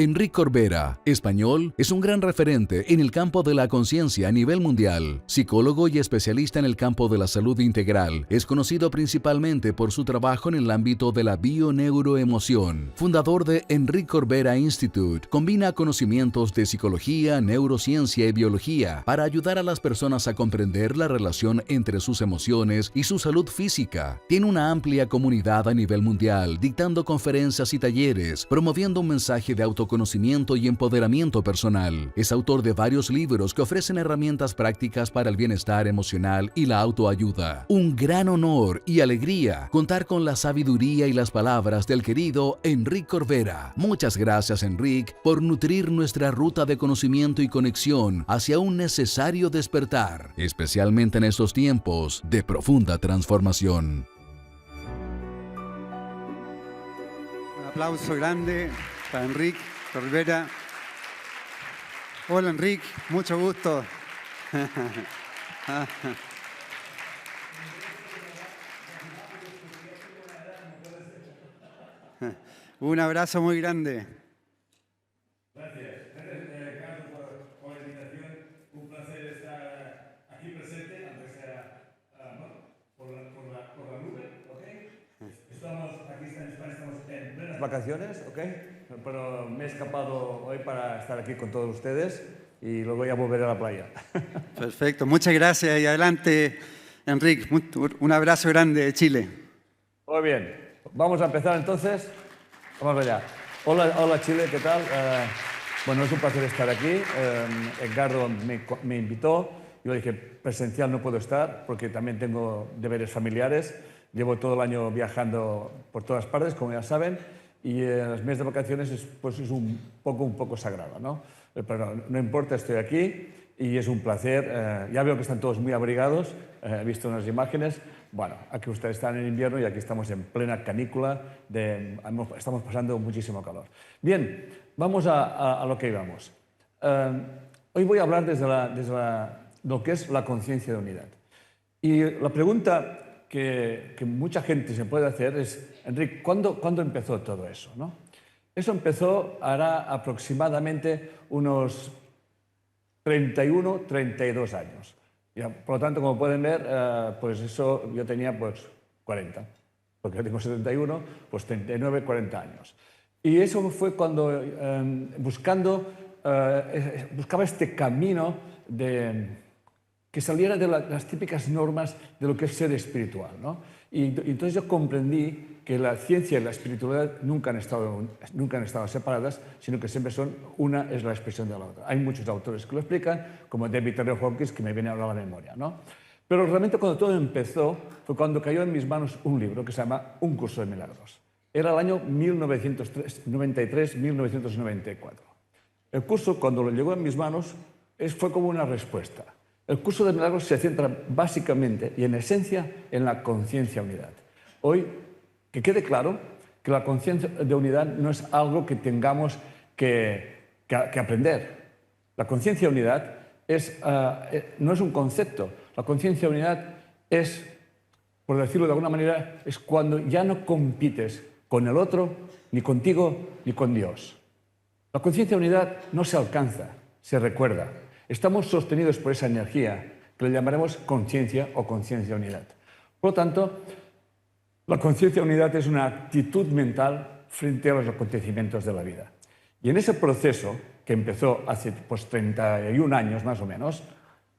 Enric Corbera, español, es un gran referente en el campo de la conciencia a nivel mundial. Psicólogo y especialista en el campo de la salud integral, es conocido principalmente por su trabajo en el ámbito de la bioneuroemoción. Fundador de Enric Corbera Institute, combina conocimientos de psicología, neurociencia y biología para ayudar a las personas a comprender la relación entre sus emociones y su salud física. Tiene una amplia comunidad a nivel mundial, dictando conferencias y talleres, promoviendo un mensaje de autoconocimiento y empoderamiento personal. Es autor de varios libros que ofrecen herramientas prácticas para el bienestar emocional y la autoayuda. Un gran honor y alegría contar con la sabiduría y las palabras del querido Enric Corbera. Muchas gracias, Enric, por nutrir nuestra ruta de conocimiento y conexión hacia un necesario despertar, especialmente en estos tiempos de profunda transformación. Un aplauso grande para Enric Corbera. Hola, Enric, mucho gusto. Un abrazo muy grande. Gracias. Gracias, Carlos, por la invitación. Un placer estar aquí presente, aunque sea por la nube, ¿ok? Estamos aquí en España, estamos en plenas vacaciones, ¿ok? Pero me he escapado hoy para estar aquí con todos ustedes y luego ya volveré a la playa. Perfecto, muchas gracias y adelante, Enric. Un abrazo grande de Chile. Muy bien, vamos a empezar entonces. Vamos allá. Hola Chile, ¿qué tal? Bueno, es un placer estar aquí. Edgardo me invitó. Yo dije, presencial no puedo estar porque también tengo deberes familiares. Llevo todo el año viajando por todas partes, como ya saben, y en los meses de vacaciones es un poco sagrado, ¿no? Pero no importa, estoy aquí y es un placer. Ya veo que están todos muy abrigados, he visto unas imágenes. Bueno, aquí ustedes están en invierno y aquí estamos en plena canícula, estamos pasando muchísimo calor. Bien, vamos a lo que íbamos. Hoy voy a hablar desde lo que es la conciencia de unidad. Y la pregunta que mucha gente se puede hacer es, Enric, ¿cuándo empezó todo eso, no? Eso empezó hará aproximadamente unos 31, 32 años. Ya, por lo tanto, como pueden ver, pues eso yo tenía pues 40, porque yo tengo 71, pues 39, 40 años. Y eso fue cuando buscaba este camino que saliera de las típicas normas de lo que es ser espiritual, ¿no? Y entonces yo comprendí que la ciencia y la espiritualidad nunca han estado separadas, sino que siempre una es la expresión de la otra. Hay muchos autores que lo explican, como David Terrell Hawkins, que me viene ahora a la memoria, ¿no? Pero realmente cuando todo empezó fue cuando cayó en mis manos un libro que se llama Un curso de milagros. Era el año 1993-1994. El curso, cuando lo llegó en mis manos, fue como una respuesta. El curso de milagros se centra básicamente y en esencia en la conciencia unidad. Hoy, que quede claro que la conciencia de unidad no es algo que tengamos que aprender. La conciencia de unidad no es un concepto. La conciencia de unidad es, por decirlo de alguna manera, es cuando ya no compites con el otro, ni contigo, ni con Dios. La conciencia de unidad no se alcanza, se recuerda. Estamos sostenidos por esa energía que le llamaremos conciencia o conciencia de unidad. Por lo tanto, la conciencia de unidad es una actitud mental frente a los acontecimientos de la vida. Y en ese proceso, que empezó hace 31 años más o menos,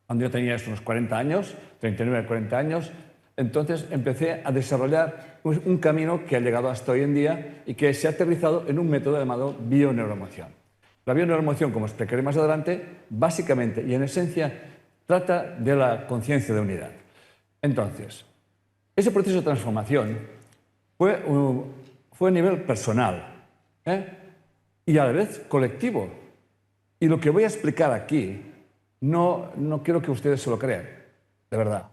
cuando yo tenía unos 40 años, 39, 40 años, entonces empecé a desarrollar un camino que ha llegado hasta hoy en día y que se ha aterrizado en un método llamado bioneuroemoción. La bioneuroemoción, como explicaré más adelante, básicamente y en esencia trata de la conciencia de unidad. Entonces, ese proceso de transformación fue a nivel personal y a la vez colectivo. Y lo que voy a explicar aquí no quiero que ustedes se lo crean, de verdad.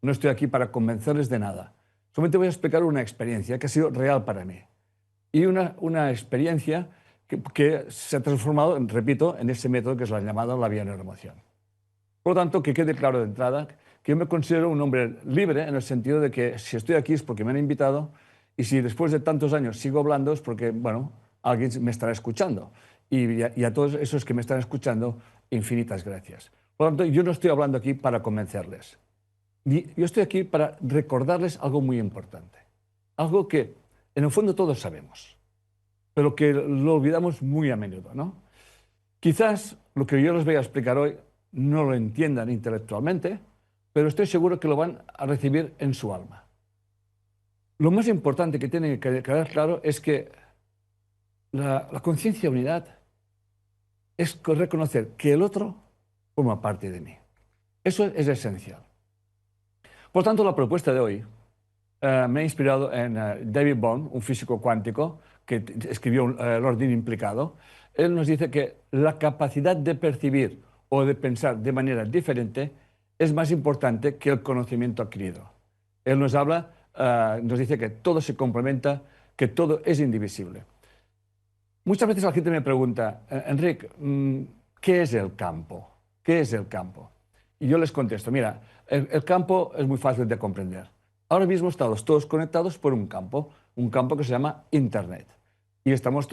No estoy aquí para convencerles de nada. Solamente voy a explicar una experiencia que ha sido real para mí. Y una experiencia que se ha transformado, repito, en ese método que es la llamada la bioneuroemoción. Por lo tanto, que quede claro de entrada que yo me considero un hombre libre en el sentido de que si estoy aquí es porque me han invitado y si después de tantos años sigo hablando es porque, bueno, alguien me estará escuchando. y a todos esos que me están escuchando, infinitas gracias. Por lo tanto, yo no estoy hablando aquí para convencerles. Yo estoy aquí para recordarles algo muy importante. Algo que, en el fondo, todos sabemos, pero que lo olvidamos muy a menudo, ¿no? Quizás lo que yo les voy a explicar hoy no lo entiendan intelectualmente, pero estoy seguro que lo van a recibir en su alma. Lo más importante que tiene que quedar claro es que la conciencia de unidad es reconocer que el otro forma parte de mí. Eso es esencial. Por tanto, la propuesta de hoy me ha inspirado en David Bohm, un físico cuántico que escribió El orden implicado. Él nos dice que la capacidad de percibir o de pensar de manera diferente es más importante que el conocimiento adquirido. Él nos habla, nos dice que todo se complementa, que todo es indivisible. Muchas veces la gente me pregunta, Enric, ¿qué es el campo? ¿Qué es el campo? Y yo les contesto, mira, el campo es muy fácil de comprender. Ahora mismo estamos todos conectados por un campo que se llama Internet. Y estamos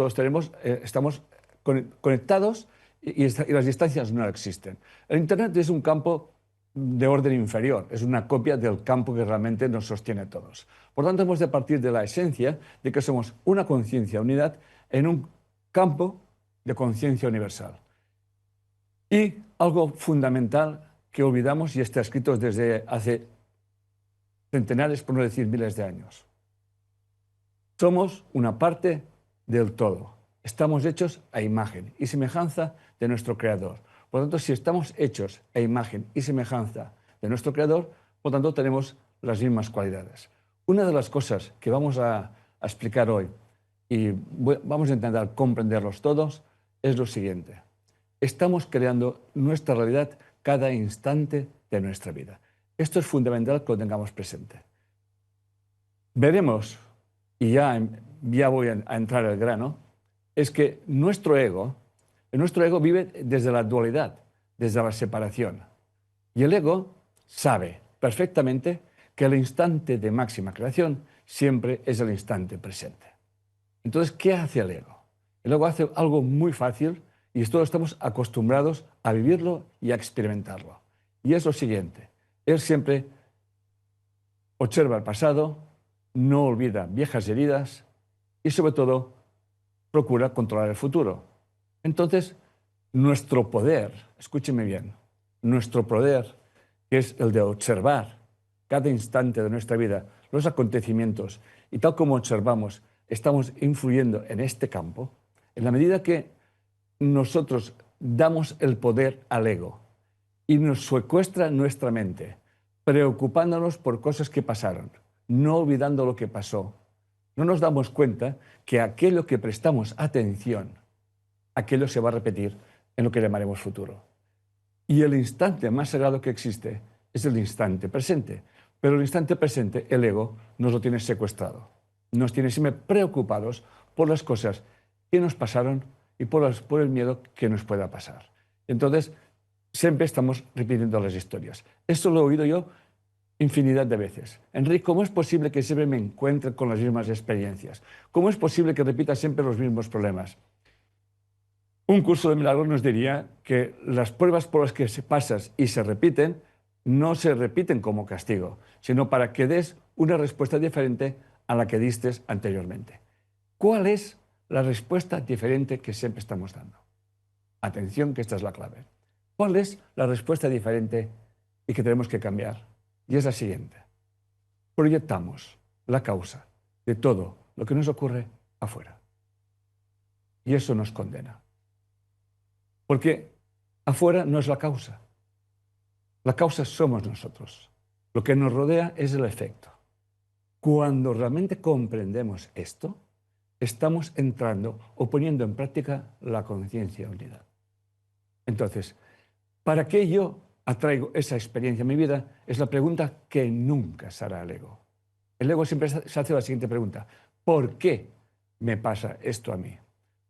conectados y las distancias no existen. El Internet es un campo de orden inferior, es una copia del campo que realmente nos sostiene a todos. Por tanto, hemos de partir de la esencia de que somos una conciencia unidad en un campo de conciencia universal. Y algo fundamental que olvidamos y está escrito desde hace centenares, por no decir miles de años. Somos una parte del todo. Estamos hechos a imagen y semejanza de nuestro Creador. Por lo tanto, si estamos hechos a imagen y semejanza de nuestro Creador, por lo tanto, tenemos las mismas cualidades. Una de las cosas que vamos a explicar hoy y vamos a intentar comprenderlos todos es lo siguiente. Estamos creando nuestra realidad cada instante de nuestra vida. Esto es fundamental que lo tengamos presente. Veremos, y ya voy a entrar al grano, es que nuestro ego vive desde la dualidad, desde la separación. Y el ego sabe perfectamente que el instante de máxima creación siempre es el instante presente. Entonces, ¿qué hace el ego? El ego hace algo muy fácil y todos estamos acostumbrados a vivirlo y a experimentarlo. Y es lo siguiente, él siempre observa el pasado, no olvida viejas heridas y sobre todo procura controlar el futuro. Entonces, nuestro poder, escúcheme bien, nuestro poder, que es el de observar cada instante de nuestra vida, los acontecimientos, y tal como observamos, estamos influyendo en este campo, en la medida que nosotros damos el poder al ego y nos secuestra nuestra mente, preocupándonos por cosas que pasaron, no olvidando lo que pasó, no nos damos cuenta que aquello que prestamos atención, aquello se va a repetir en lo que llamaremos futuro. Y el instante más sagrado que existe es el instante presente. Pero el instante presente, el ego, nos lo tiene secuestrado. Nos tiene siempre preocupados por las cosas que nos pasaron y por el miedo que nos pueda pasar. Entonces, siempre estamos repitiendo las historias. Esto lo he oído yo infinidad de veces. Enrique, ¿cómo es posible que siempre me encuentre con las mismas experiencias? ¿Cómo es posible que repita siempre los mismos problemas? Un curso de milagros nos diría que las pruebas por las que se pasas y se repiten no se repiten como castigo, sino para que des una respuesta diferente a la que diste anteriormente. ¿Cuál es la respuesta diferente que siempre estamos dando? Atención, que esta es la clave. ¿Cuál es la respuesta diferente y que tenemos que cambiar? Y es la siguiente. Proyectamos la causa de todo lo que nos ocurre afuera. Y eso nos condena. Porque afuera no es la causa. La causa somos nosotros. Lo que nos rodea es el efecto. Cuando realmente comprendemos esto, estamos entrando o poniendo en práctica la conciencia unidad. Entonces, ¿para qué yo atraigo esa experiencia a mi vida? Es la pregunta que nunca se hará el ego. El ego siempre se hace la siguiente pregunta. ¿Por qué me pasa esto a mí?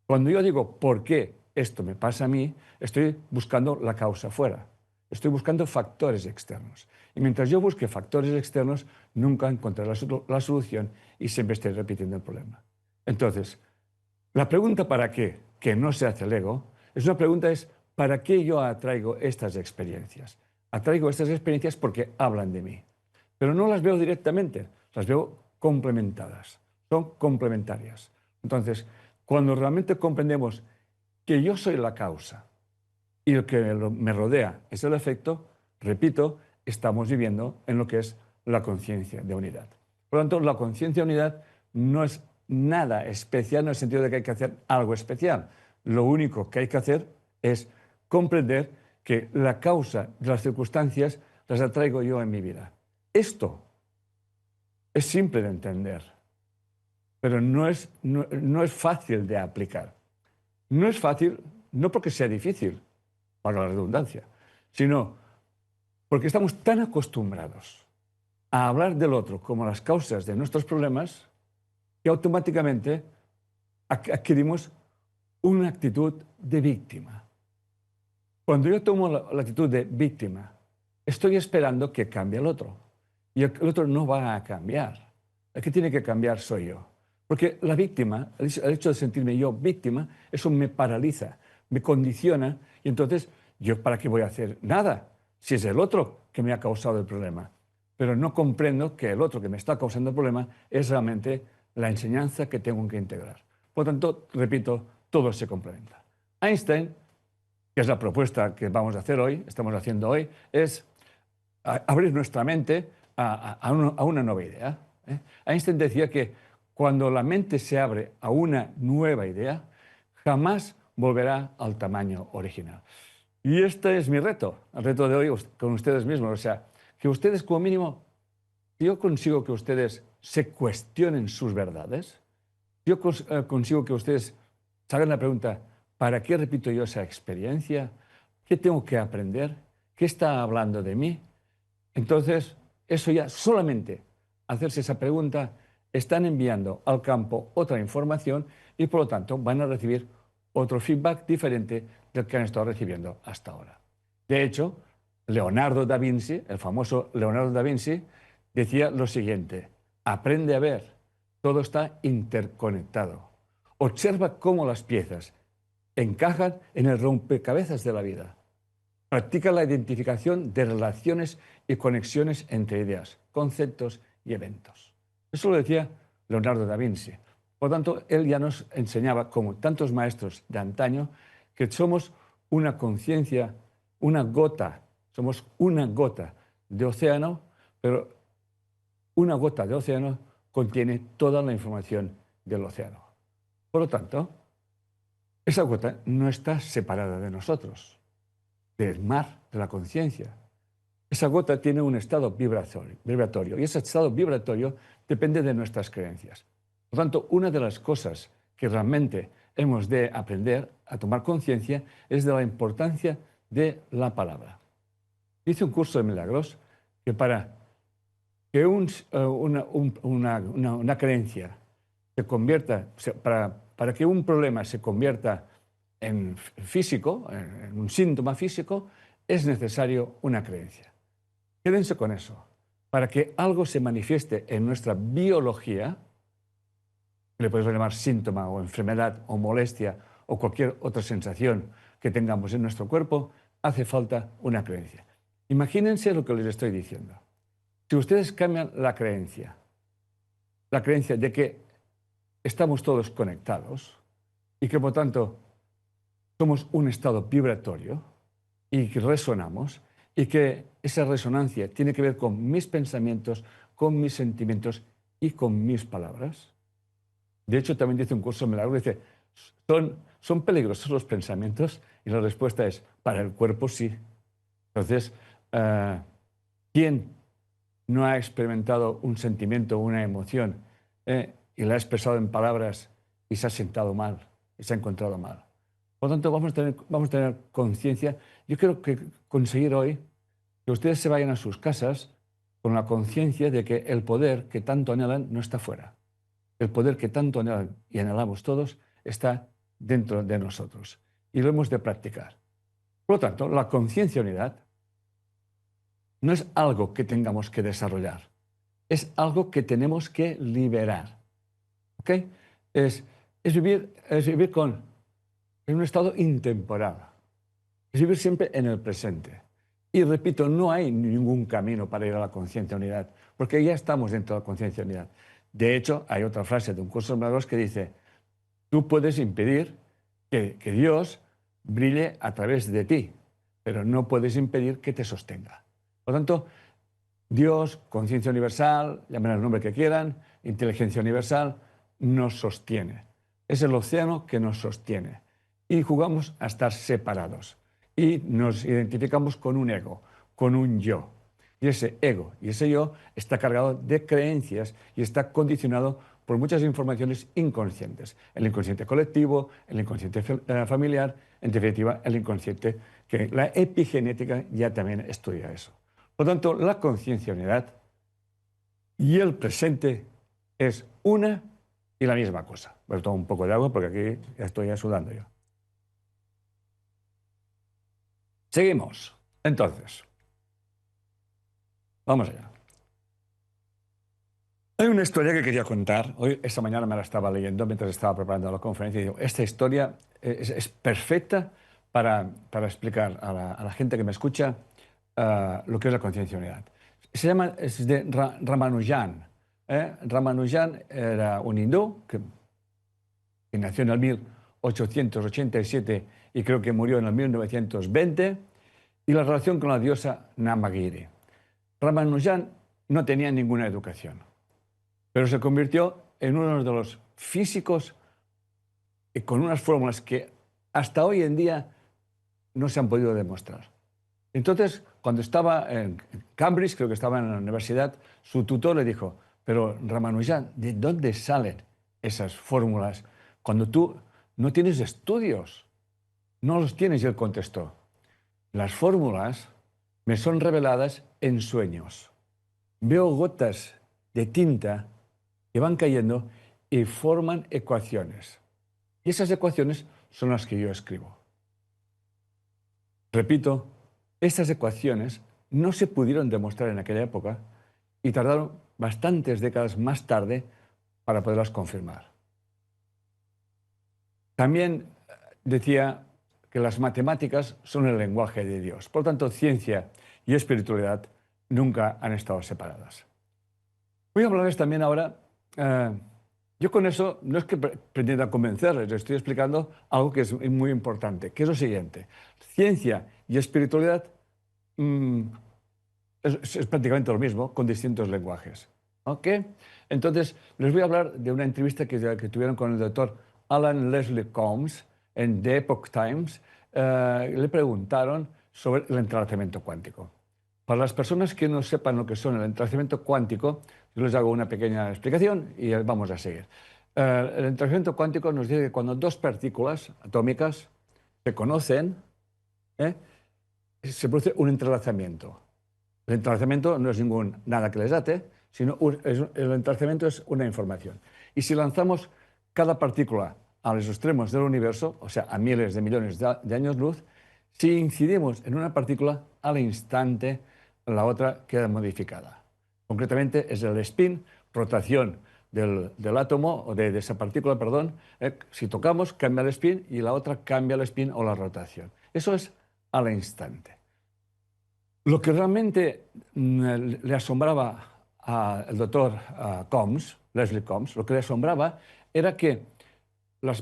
Cuando yo digo ¿por qué esto me pasa a mí?, estoy buscando la causa fuera. Estoy buscando factores externos. Y mientras yo busque factores externos, nunca encontraré la solución y siempre estoy repitiendo el problema. Entonces, La pregunta ¿para qué? Que no se hace el ego, es una pregunta es ¿para qué yo atraigo estas experiencias? Atraigo estas experiencias porque hablan de mí, pero no las veo directamente, las veo complementadas, son complementarias. Entonces, cuando realmente comprendemos que yo soy la causa y el que me rodea es el efecto, repito, estamos viviendo en lo que es la conciencia de unidad. Por lo tanto, la conciencia de unidad no es nada especial en el sentido de que hay que hacer algo especial. Lo único que hay que hacer es comprender que la causa de las circunstancias las atraigo yo en mi vida. Esto es simple de entender, pero no es fácil de aplicar. No es fácil, no porque sea difícil, para la redundancia, sino porque estamos tan acostumbrados a hablar del otro como las causas de nuestros problemas que automáticamente adquirimos una actitud de víctima. Cuando yo tomo la actitud de víctima, estoy esperando que cambie el otro. Y el otro no va a cambiar. El que tiene que cambiar soy yo. Porque la víctima, el hecho de sentirme yo víctima, eso me paraliza, me condiciona. Y entonces, ¿yo para qué voy a hacer nada? Si es el otro que me ha causado el problema. Pero no comprendo que el otro que me está causando el problema es realmente la enseñanza que tengo que integrar. Por lo tanto, repito, todo se complementa. Einstein, que es la propuesta que vamos a hacer hoy, estamos haciendo hoy, es abrir nuestra mente a una nueva idea. Einstein decía que cuando la mente se abre a una nueva idea, jamás volverá al tamaño original. Y este es mi reto, el reto de hoy con ustedes mismos. O sea, que ustedes como mínimo, si yo consigo que ustedes se cuestionen sus verdades, yo consigo que ustedes se hagan la pregunta, ¿para qué repito yo esa experiencia? ¿Qué tengo que aprender? ¿Qué está hablando de mí? Entonces, eso ya solamente hacerse esa pregunta, están enviando al campo otra información y por lo tanto van a recibir otro feedback diferente del que han estado recibiendo hasta ahora. De hecho, Leonardo da Vinci, el famoso Leonardo da Vinci, decía lo siguiente: aprende a ver, todo está interconectado. Observa cómo las piezas encajan en el rompecabezas de la vida. Practica la identificación de relaciones y conexiones entre ideas, conceptos y eventos. Eso lo decía Leonardo da Vinci. Por lo tanto, él ya nos enseñaba, como tantos maestros de antaño, que somos una conciencia, somos una gota de océano, pero una gota de océano contiene toda la información del océano. Por lo tanto, esa gota no está separada de nosotros, del mar, de la conciencia. Esa gota tiene un estado vibratorio y ese estado vibratorio depende de nuestras creencias. Por lo tanto, una de las cosas que realmente hemos de aprender a tomar conciencia es de la importancia de la palabra. Hice un curso de milagros que para que una creencia se convierta, para que un problema se convierta en físico, en un síntoma físico, es necesario una creencia. Quédense con eso. Para que algo se manifieste en nuestra biología, le podemos llamar síntoma o enfermedad o molestia o cualquier otra sensación que tengamos en nuestro cuerpo, hace falta una creencia. Imagínense lo que les estoy diciendo. Si ustedes cambian la creencia de que estamos todos conectados y que por tanto somos un estado vibratorio y que resonamos y que esa resonancia tiene que ver con mis pensamientos, con mis sentimientos y con mis palabras. De hecho, también dice un curso de milagros, dice, ¿son peligrosos los pensamientos? Y la respuesta es, para el cuerpo sí. Entonces, ¿quién no ha experimentado un sentimiento, una emoción, y la ha expresado en palabras y se ha sentado mal, y se ha encontrado mal? Por lo tanto, vamos a tener conciencia. Yo quiero conseguir hoy que ustedes se vayan a sus casas con la conciencia de que el poder que tanto anhelan no está fuera. El poder que tanto anhelan y anhelamos todos está dentro de nosotros. Y lo hemos de practicar. Por lo tanto, la conciencia unidad no es algo que tengamos que desarrollar. Es algo que tenemos que liberar. ¿Ok? Es es vivir en un estado intemporal. Es vivir siempre en el presente. Y repito, no hay ningún camino para ir a la conciencia de unidad, porque ya estamos dentro de la conciencia de unidad. De hecho, hay otra frase de Un Curso de Milagros que dice: tú puedes impedir que Dios brille a través de ti, pero no puedes impedir que te sostenga. Por lo tanto, Dios, conciencia universal, llamen el nombre que quieran, inteligencia universal, nos sostiene. Es el océano que nos sostiene. Y jugamos a estar separados. Y nos identificamos con un ego, con un yo. Y ese ego y ese yo está cargado de creencias y está condicionado por muchas informaciones inconscientes. El inconsciente colectivo, el inconsciente familiar, en definitiva, el inconsciente, que la epigenética ya también estudia eso. Por lo tanto, la conciencia unidad y el presente es una y la misma cosa. Voy a tomar un poco de agua porque aquí ya estoy sudando yo. Seguimos. Entonces, vamos allá. Hay una historia que quería contar. Hoy, esta mañana me la estaba leyendo mientras estaba preparando la conferencia y digo, esta historia es perfecta para explicar a la gente que me escucha lo que es la conciencia unidad. Es de Ramanujan. Ramanujan era un hindú que nació en el 1887 y creo que murió en el 1920, y la relación con la diosa Namagiri. Ramanujan no tenía ninguna educación, pero se convirtió en uno de los físicos con unas fórmulas que hasta hoy en día no se han podido demostrar. Entonces, cuando estaba en Cambridge, creo que estaba en la universidad, su tutor le dijo: pero Ramanujan, ¿de dónde salen esas fórmulas cuando tú no tienes estudios? No los tienes. Y él contestó: las fórmulas me son reveladas en sueños. Veo gotas de tinta que van cayendo y forman ecuaciones. Y esas ecuaciones son las que yo escribo. Repito, estas ecuaciones no se pudieron demostrar en aquella época y tardaron bastantes décadas más tarde para poderlas confirmar. También decía que las matemáticas son el lenguaje de Dios. Por lo tanto, ciencia y espiritualidad nunca han estado separadas. Voy a hablarles también ahora, yo con eso no es que pretenda convencerles, les estoy explicando algo que es muy importante, que es lo siguiente: ciencia y espiritualidad es prácticamente lo mismo, con distintos lenguajes. ¿Ok? Entonces, les voy a hablar de una entrevista que tuvieron con el doctor Alan Leslie Combs en The Epoch Times. Le preguntaron sobre el entrelazamiento cuántico. Para las personas que no sepan lo que son el entrelazamiento cuántico, yo les hago una pequeña explicación y vamos a seguir. El entrelazamiento cuántico nos dice que cuando dos partículas atómicas se conocen, se produce un entrelazamiento. El entrelazamiento no es nada que les ate, sino el entrelazamiento es una información. Y si lanzamos cada partícula a los extremos del universo, o sea, a miles de millones de años luz, si incidimos en una partícula, al instante la otra queda modificada. Concretamente es el spin, rotación del átomo, o de esa partícula, perdón. Si tocamos, cambia el spin y la otra cambia el spin o la rotación. Eso es al instante. Lo que realmente le asombraba al doctor Combs, Leslie Combs, lo que le asombraba era que las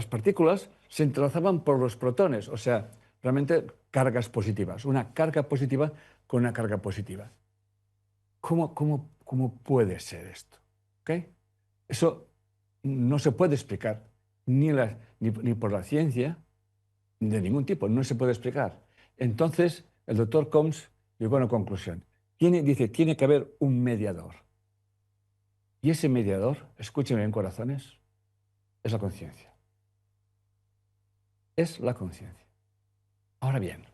partículas se entrelazaban por los protones, o sea, realmente cargas positivas, una carga positiva con una carga positiva. ¿Cómo puede ser esto? ¿Okay? Eso no se puede explicar ni por la ciencia, de ningún tipo, no se puede explicar. Entonces, el doctor Combs llegó a una conclusión. Dice, tiene que haber un mediador. Y ese mediador, escúchenme bien, corazones, es la conciencia. Es la conciencia. Ahora bien,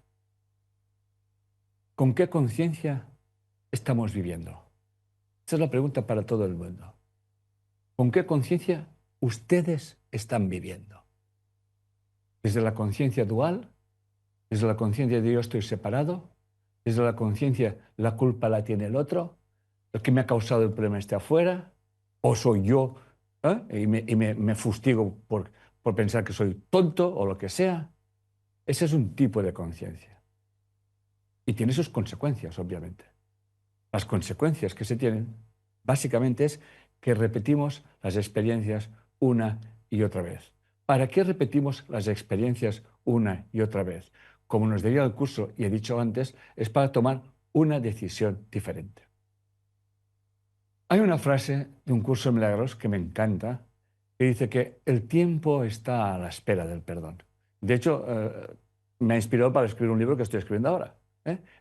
¿con qué conciencia estamos viviendo? Esa es la pregunta para todo el mundo. ¿Con qué conciencia ustedes están viviendo? ¿Desde la conciencia dual? ¿Desde la conciencia de yo estoy separado? ¿Desde la conciencia la culpa la tiene el otro? ¿El que me ha causado el problema está afuera? ¿O soy yo me fustigo por pensar que soy tonto o lo que sea. Ese es un tipo de conciencia. Y tiene sus consecuencias, obviamente. Las consecuencias que se tienen, básicamente, es que repetimos las experiencias una y otra vez. ¿Para qué repetimos las experiencias una y otra vez? Como nos diría el curso, y he dicho antes, es para tomar una decisión diferente. Hay una frase de un curso de milagros que me encanta, que dice que el tiempo está a la espera del perdón. De hecho, me ha inspirado para escribir un libro que estoy escribiendo ahora.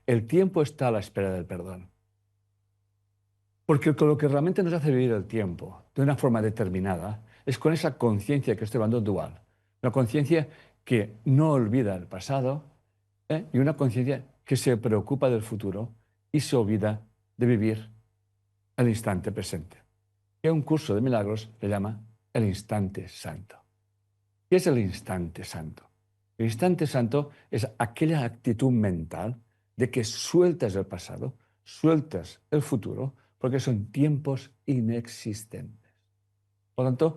El tiempo está a la espera del perdón. Porque con lo que realmente nos hace vivir el tiempo de una forma determinada es con esa conciencia que estoy hablando dual. Una conciencia que no olvida el pasado y una conciencia que se preocupa del futuro y se olvida de vivir el instante presente. Que un curso de milagros le llama el instante santo. ¿Qué es el instante santo? El instante santo es aquella actitud mental de que sueltas el pasado, sueltas el futuro, porque son tiempos inexistentes. Por lo tanto,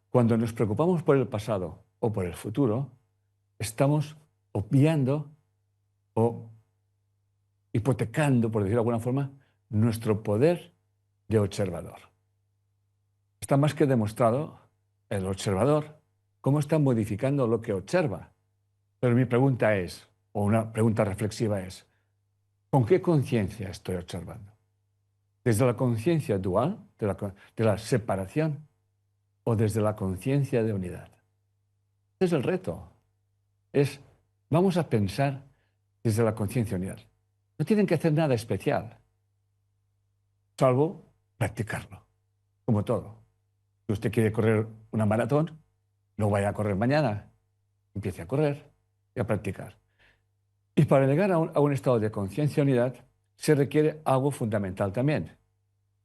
cuando nos preocupamos por el pasado o por el futuro, estamos obviando o hipotecando, por decirlo de alguna forma, nuestro poder de observador. Está más que demostrado el observador cómo está modificando lo que observa. Pero mi pregunta es, o una pregunta reflexiva es, ¿con qué conciencia estoy observando? ¿Desde la conciencia dual, de la separación, o desde la conciencia de unidad? Ese es el reto. Vamos a pensar desde la conciencia de unidad. No tienen que hacer nada especial, salvo practicarlo, como todo. Si usted quiere correr una maratón, no vaya a correr mañana. Empiece a correr y a practicar. Y para llegar a un estado de conciencia de unidad, se requiere algo fundamental también: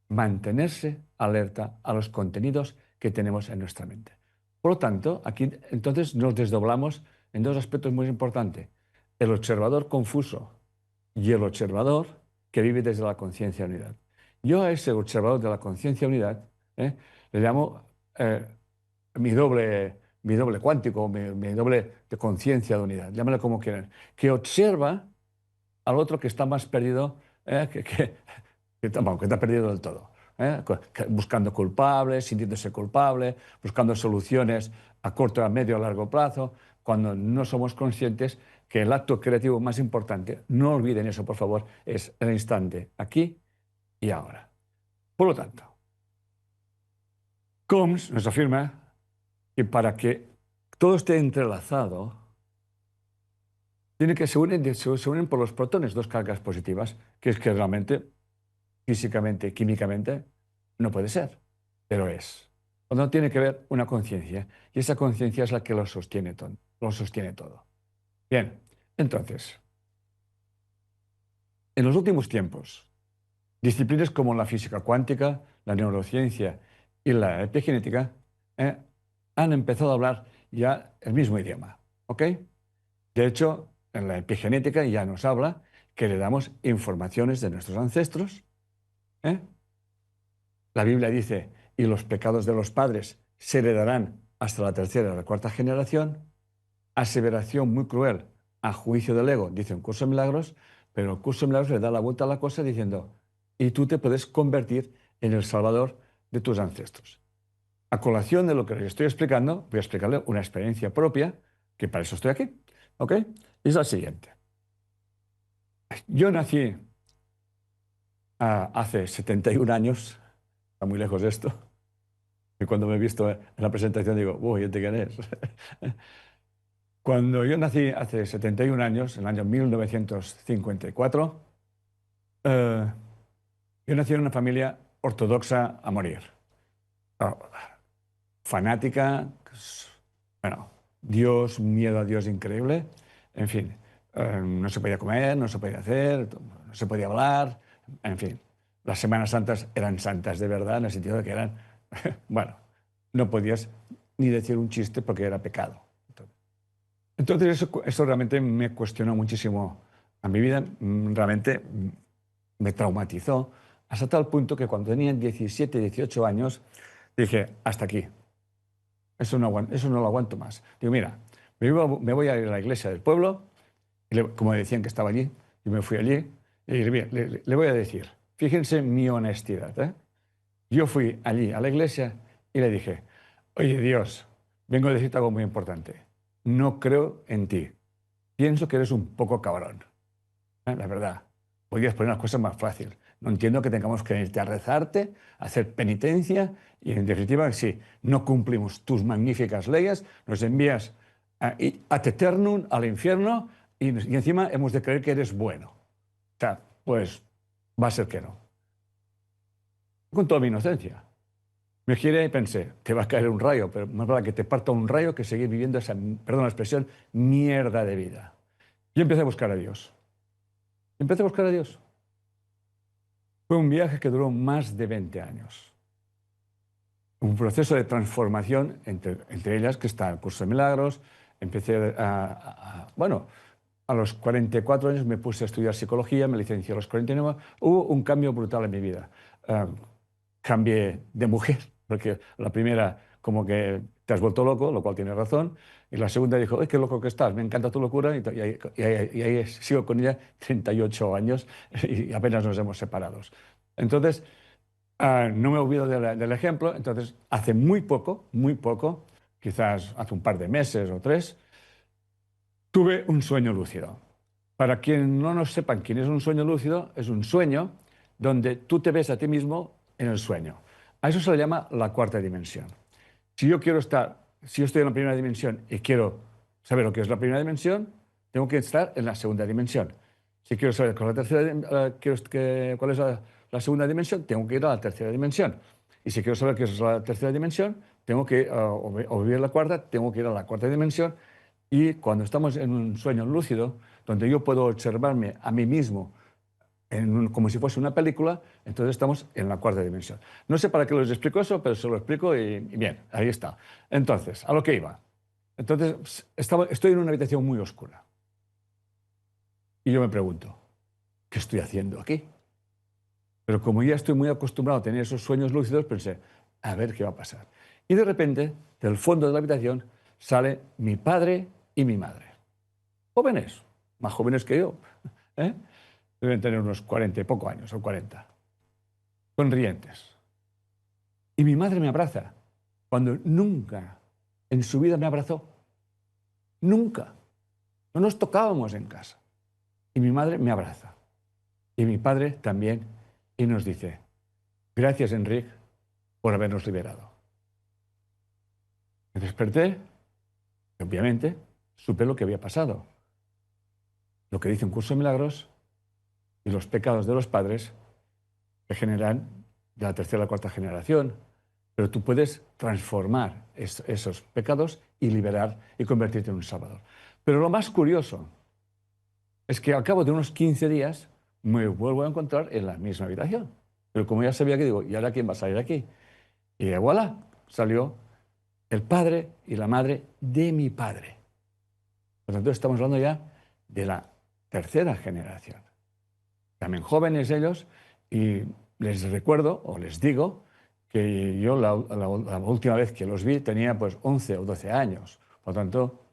mantenerse alerta a los contenidos que tenemos en nuestra mente. Por lo tanto, aquí entonces nos desdoblamos en dos aspectos muy importantes: el observador confuso y el observador que vive desde la conciencia de unidad. Yo a ese observador de la conciencia de unidad le llamo mi doble cuántico, mi doble de conciencia de unidad, llámalo como quieran, que observa al otro que está más perdido, que está perdido del todo, buscando culpables, sintiéndose culpable, buscando soluciones a corto, a medio, a largo plazo, cuando no somos conscientes que el acto creativo más importante, no olviden eso por favor, es el instante, aquí y ahora. Por lo tanto, Combs nos afirma que para que todo esté entrelazado, se unen por los protones, dos cargas positivas, que es que realmente, físicamente, químicamente, no puede ser, pero es. Cuando tiene que ver una conciencia, y esa conciencia es la que lo sostiene todo. Bien, entonces, en los últimos tiempos, disciplinas como la física cuántica, la neurociencia y la epigenética han empezado a hablar ya el mismo idioma, ¿ok? De hecho, en la epigenética ya nos habla que le damos informaciones de nuestros ancestros. La Biblia dice, y los pecados de los padres se heredarán hasta la tercera y la cuarta generación. Aseveración muy cruel a juicio del ego, dice un curso de milagros, pero el curso de milagros le da la vuelta a la cosa diciendo, y tú te puedes convertir en el salvador de tus ancestros. A colación de lo que les estoy explicando, voy a explicarle una experiencia propia, que para eso estoy aquí, ¿ok? Es la siguiente. Yo nací hace 71 años, está muy lejos de esto, y cuando me he visto en la presentación digo, uy, ¿este quién es? Cuando yo nací hace 71 años, en el año 1954, yo nací en una familia ortodoxa a morir. Fanática, bueno, Dios, miedo a Dios increíble, en fin, no se podía comer, no se podía hacer, no se podía hablar, en fin. Las Semanas Santas eran santas de verdad, en el sentido de que eran, bueno, no podías ni decir un chiste porque era pecado. Entonces eso realmente me cuestionó muchísimo a mi vida, realmente me traumatizó, hasta tal punto que cuando tenía 17, 18 años, Dije, hasta aquí. Eso no lo aguanto más. Digo, mira, me voy a ir a la iglesia del pueblo, y como decían que estaba allí, yo me fui allí, y le voy a decir, fíjense mi honestidad, ¿eh? Yo fui allí a la iglesia y le dije, oye Dios, vengo a decirte algo muy importante. No creo en ti. Pienso que eres un poco cabrón. La verdad, podrías poner las cosas más fácil. No entiendo que tengamos que irte a rezarte, a hacer penitencia y, en definitiva, si no cumplimos tus magníficas leyes, nos envías ad eternum al infierno y encima hemos de creer que eres bueno. O sea, pues va a ser que no. Con toda mi inocencia. Me giré y pensé, te va a caer un rayo, pero más vale que te parta un rayo que seguir viviendo esa, perdón la expresión, mierda de vida. Y empecé a buscar a Dios. Empecé a buscar a Dios. Fue un viaje que duró más de 20 años. Un proceso de transformación, entre ellas que está el curso de milagros. Empecé bueno, a los 44 años me puse a estudiar psicología, me licencié a los 49. Hubo un cambio brutal en mi vida. Cambié de mujer, porque la primera como que te has vuelto loco, lo cual tiene razón, y la segunda dijo, ¡ay, qué loco que estás! Me encanta tu locura, y ahí sigo con ella 38 años y apenas nos hemos separado. Entonces, no me olvido del ejemplo. Entonces, hace muy poco, quizás hace un par de meses o 3, tuve un sueño lúcido. Para quien no nos sepan quién es un sueño lúcido, es un sueño donde tú te ves a ti mismo en el sueño. A eso se le llama la cuarta dimensión. Si yo estoy en la primera dimensión y quiero saber lo que es la primera dimensión, tengo que estar en la segunda dimensión. Si quiero saber cuál es la segunda dimensión, tengo que ir a la tercera dimensión. Y si quiero saber qué es la tercera dimensión, tengo que, o vivir la cuarta, tengo que ir a la cuarta dimensión. Y cuando estamos en un sueño lúcido, donde yo puedo observarme a mí mismo como si fuese una película, entonces estamos en la cuarta dimensión. No sé para qué les explico eso, pero se lo explico y bien, ahí está. Entonces, a lo que iba. Entonces, estoy en una habitación muy oscura. Y yo me pregunto, ¿qué estoy haciendo aquí? Pero como ya estoy muy acostumbrado a tener esos sueños lúcidos, pensé, a ver qué va a pasar. Y de repente, del fondo de la habitación, sale mi padre y mi madre. Jóvenes, más jóvenes que yo, ¿eh? Deben tener unos 40 y poco años, o 40. Sonrientes. Y mi madre me abraza, cuando nunca en su vida me abrazó. Nunca. No nos tocábamos en casa. Y mi madre me abraza. Y mi padre también, y nos dice, gracias, Enric, por habernos liberado. Me desperté, y obviamente supe lo que había pasado. Lo que dice un curso de milagros, y los pecados de los padres se generan de la tercera a la cuarta generación, pero tú puedes transformar esos pecados y liberar y convertirte en un salvador. Pero lo más curioso es que al cabo de unos 15 días me vuelvo a encontrar en la misma habitación. Pero como ya sabía que digo, ¿y ahora quién va a salir aquí? Y voilà, salió el padre y la madre de mi padre. Por lo tanto, estamos hablando ya de la tercera generación. También jóvenes ellos, y les recuerdo o les digo que yo la última vez que los vi tenía pues 11 o 12 años. Por lo tanto,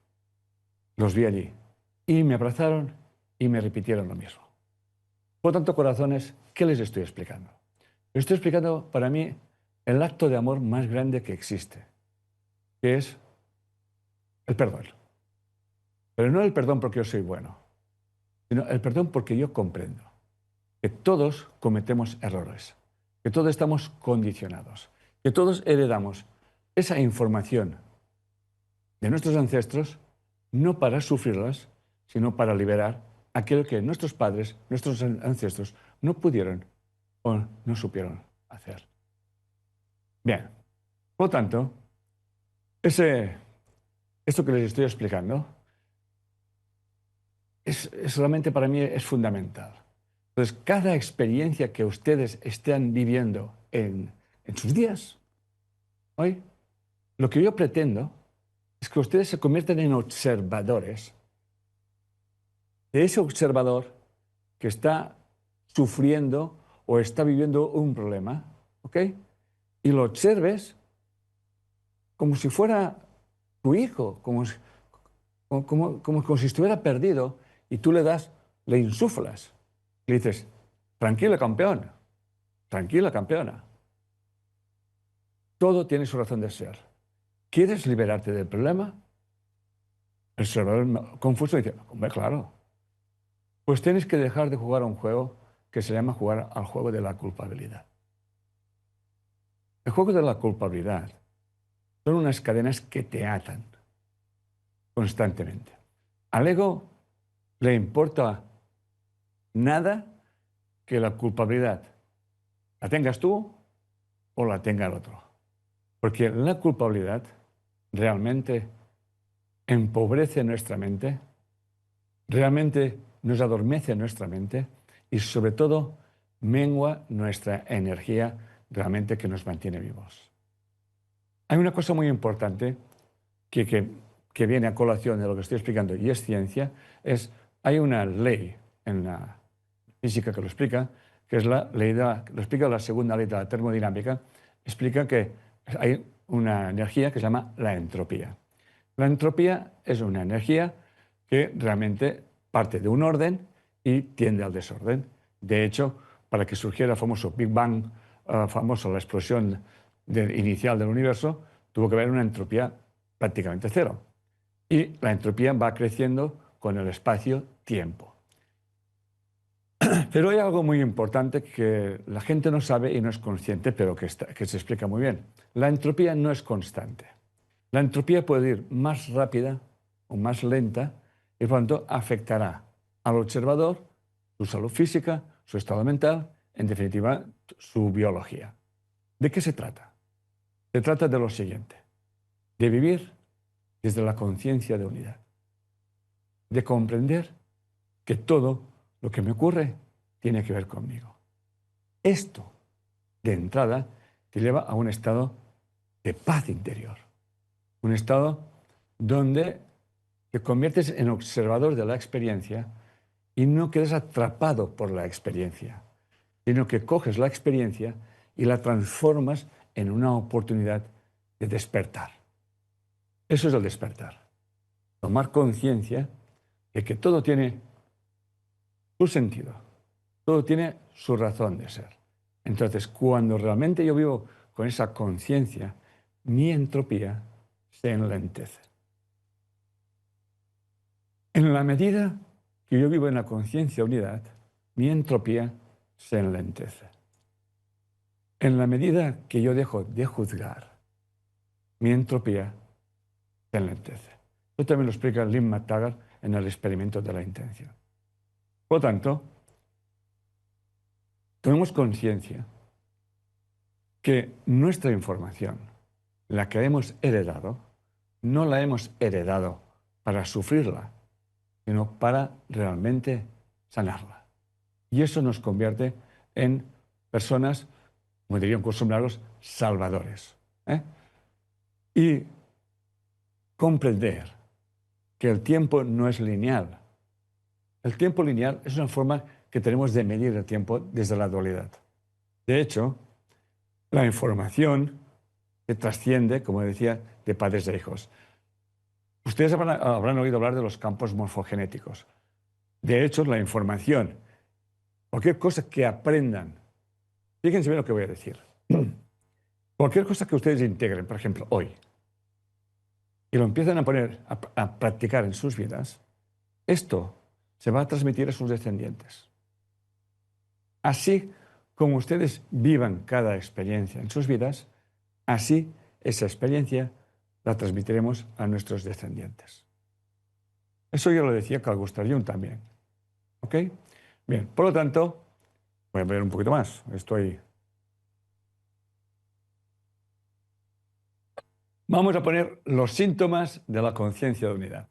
los vi allí. Y me abrazaron y me repitieron lo mismo. Por lo tanto, corazones, ¿qué les estoy explicando? Les estoy explicando para mí el acto de amor más grande que existe, que es el perdón. Pero no el perdón porque yo soy bueno, sino el perdón porque yo comprendo que todos cometemos errores, que todos estamos condicionados, que todos heredamos esa información de nuestros ancestros, no para sufrirlas, sino para liberar aquello que nuestros padres, nuestros ancestros, no pudieron o no supieron hacer. Bien, por lo tanto, esto que les estoy explicando solamente para mí es fundamental. Entonces, cada experiencia que ustedes estén viviendo en sus días, hoy, lo que yo pretendo es que ustedes se conviertan en observadores de ese observador que está sufriendo o está viviendo un problema, ¿ok? Y lo observes como si fuera tu hijo, como si estuviera perdido, y tú le insuflas, le dices, tranquilo campeón, tranquila campeona. Todo tiene su razón de ser. ¿Quieres liberarte del problema? El observador confuso dice, hombre, claro. Pues tienes que dejar de jugar a un juego que se llama jugar al juego de la culpabilidad. El juego de la culpabilidad son unas cadenas que te atan constantemente. Al ego le importa nada que la culpabilidad la tengas tú o la tenga el otro. Porque la culpabilidad realmente empobrece nuestra mente, realmente nos adormece nuestra mente y sobre todo mengua nuestra energía realmente que nos mantiene vivos. Hay una cosa muy importante que viene a colación de lo que estoy explicando y es ciencia, hay una ley en la física que lo explica, que es la ley lo explica la segunda ley de la termodinámica, explica que hay una energía que se llama la entropía. La entropía es una energía que realmente parte de un orden y tiende al desorden. De hecho, para que surgiera el famoso Big Bang, famoso la explosión inicial del universo, tuvo que haber una entropía prácticamente cero. Y la entropía va creciendo con el espacio-tiempo. Pero hay algo muy importante que la gente no sabe y no es consciente, pero que se explica muy bien. La entropía no es constante. La entropía puede ir más rápida o más lenta y por lo tanto afectará al observador, su salud física, su estado mental, en definitiva, su biología. ¿De qué se trata? Se trata de lo siguiente, de vivir desde la conciencia de unidad, de comprender que todo lo que me ocurre tiene que ver conmigo. Esto, de entrada, te lleva a un estado de paz interior, un estado donde te conviertes en observador de la experiencia y no quedas atrapado por la experiencia, sino que coges la experiencia y la transformas en una oportunidad de despertar. Eso es el despertar. Tomar conciencia de que todo tiene su sentido, todo tiene su razón de ser. Entonces, cuando realmente yo vivo con esa conciencia, mi entropía se enlentece. En la medida que yo vivo en la conciencia unidad, mi entropía se enlentece. En la medida que yo dejo de juzgar, mi entropía se enlentece. Esto también lo explica Lynn McTaggart en el experimento de la intención. Por lo tanto, tenemos conciencia que nuestra información, la que hemos heredado, no la hemos heredado para sufrirla, sino para realmente sanarla. Y eso nos convierte en personas, como diría un curso de milagros, salvadores. Y comprender que el tiempo no es lineal. El tiempo lineal es una forma que tenemos de medir el tiempo desde la dualidad. De hecho, la información se trasciende, como decía, de padres a hijos. Ustedes habrán oído hablar de los campos morfogenéticos. De hecho, la información, cualquier cosa que aprendan, fíjense bien lo que voy a decir. Cualquier cosa que ustedes integren, por ejemplo, hoy, y lo empiezan a practicar en sus vidas, esto se va a transmitir a sus descendientes. Así como ustedes vivan cada experiencia en sus vidas, así esa experiencia la transmitiremos a nuestros descendientes. Eso yo lo decía Carl Gustav Jung también. ¿Ok? Bien, por lo tanto, voy a ver un poquito más. Vamos a poner los síntomas de la conciencia de unidad.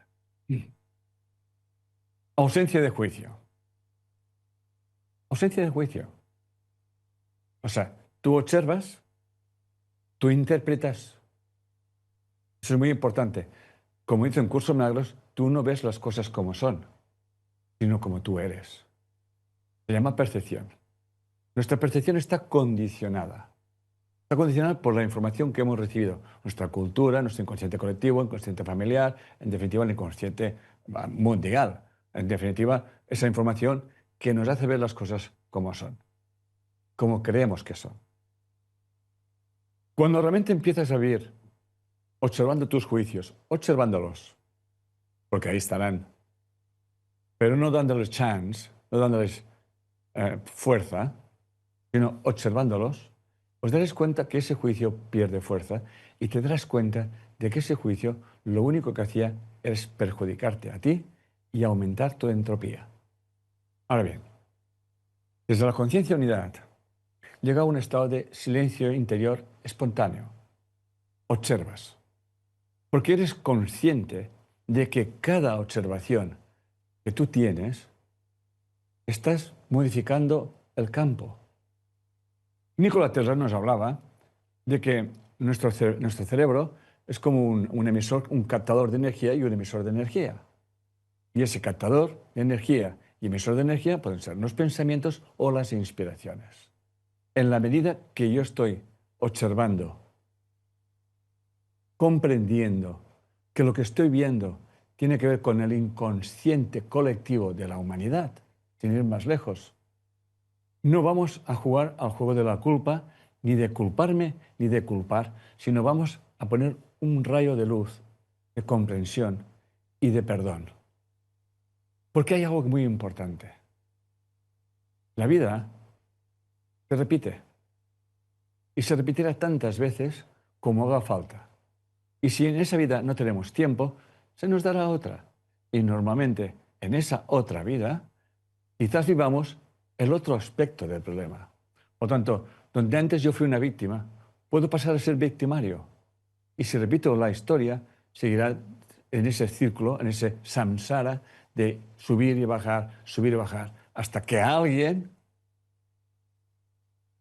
Ausencia de juicio. Ausencia de juicio. O sea, tú observas, tú interpretas. Eso es muy importante. Como dice en Curso de Milagros, tú no ves las cosas como son, sino como tú eres. Se llama percepción. Nuestra percepción está condicionada. Está condicionada por la información que hemos recibido, nuestra cultura, nuestro inconsciente colectivo, inconsciente familiar, en definitiva el inconsciente mundial. En definitiva, esa información que nos hace ver las cosas como son, como creemos que son. Cuando realmente empiezas a vivir observando tus juicios, observándolos, porque ahí estarán, pero no dándoles chance, no dándoles fuerza, sino observándolos, os daréis cuenta que ese juicio pierde fuerza y te darás cuenta de que ese juicio lo único que hacía es perjudicarte a ti y aumentar tu entropía. Ahora bien, desde la conciencia unidad llega a un estado de silencio interior espontáneo. Observas, porque eres consciente de que cada observación que tú tienes estás modificando el campo. Nikola Tesla nos hablaba de que nuestro cerebro es como un emisor, un captador de energía y un emisor de energía. Y ese captador de energía y emisor de energía pueden ser los pensamientos o las inspiraciones. En la medida que yo estoy observando, comprendiendo que lo que estoy viendo tiene que ver con el inconsciente colectivo de la humanidad, sin ir más lejos, no vamos a jugar al juego de la culpa, ni de culparme, ni de culpar, sino vamos a poner un rayo de luz, de comprensión y de perdón. Porque hay algo muy importante. La vida se repite. Y se repetirá tantas veces como haga falta. Y si en esa vida no tenemos tiempo, se nos dará otra. Y normalmente en esa otra vida quizás vivamos el otro aspecto del problema. Por tanto, donde antes yo fui una víctima, puedo pasar a ser victimario. Y si repito la historia, seguirá en ese círculo, en ese samsara de subir y bajar, hasta que alguien,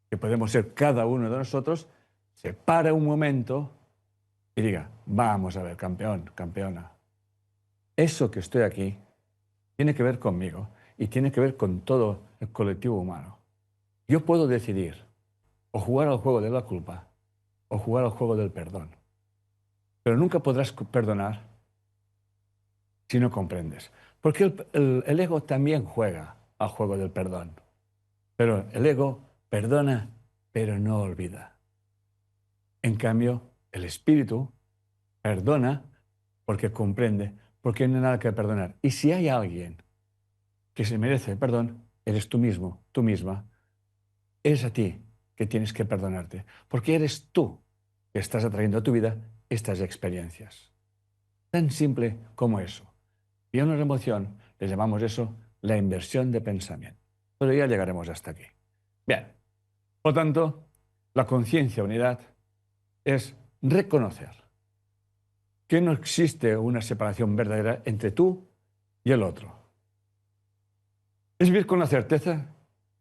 que podemos ser cada uno de nosotros, se para un momento y diga, vamos a ver, campeón, campeona, eso que estoy aquí tiene que ver conmigo y tiene que ver con todo el colectivo humano. Yo puedo decidir o jugar al juego de la culpa o jugar al juego del perdón. Pero nunca podrás perdonar si no comprendes. Porque el ego también juega al juego del perdón. Pero el ego perdona, pero no olvida. En cambio, el espíritu perdona porque comprende, porque no hay nada que perdonar. Y si hay alguien que se merece el perdón, eres tú mismo, tú misma. Es a ti que tienes que perdonarte, porque eres tú que estás atrayendo a tu vida estas experiencias. Tan simple como eso. Y a una emoción le llamamos eso la inversión de pensamiento. Pero ya llegaremos hasta aquí. Bien, por lo tanto, la conciencia unidad es reconocer que no existe una separación verdadera entre tú y el otro. Es vivir con la certeza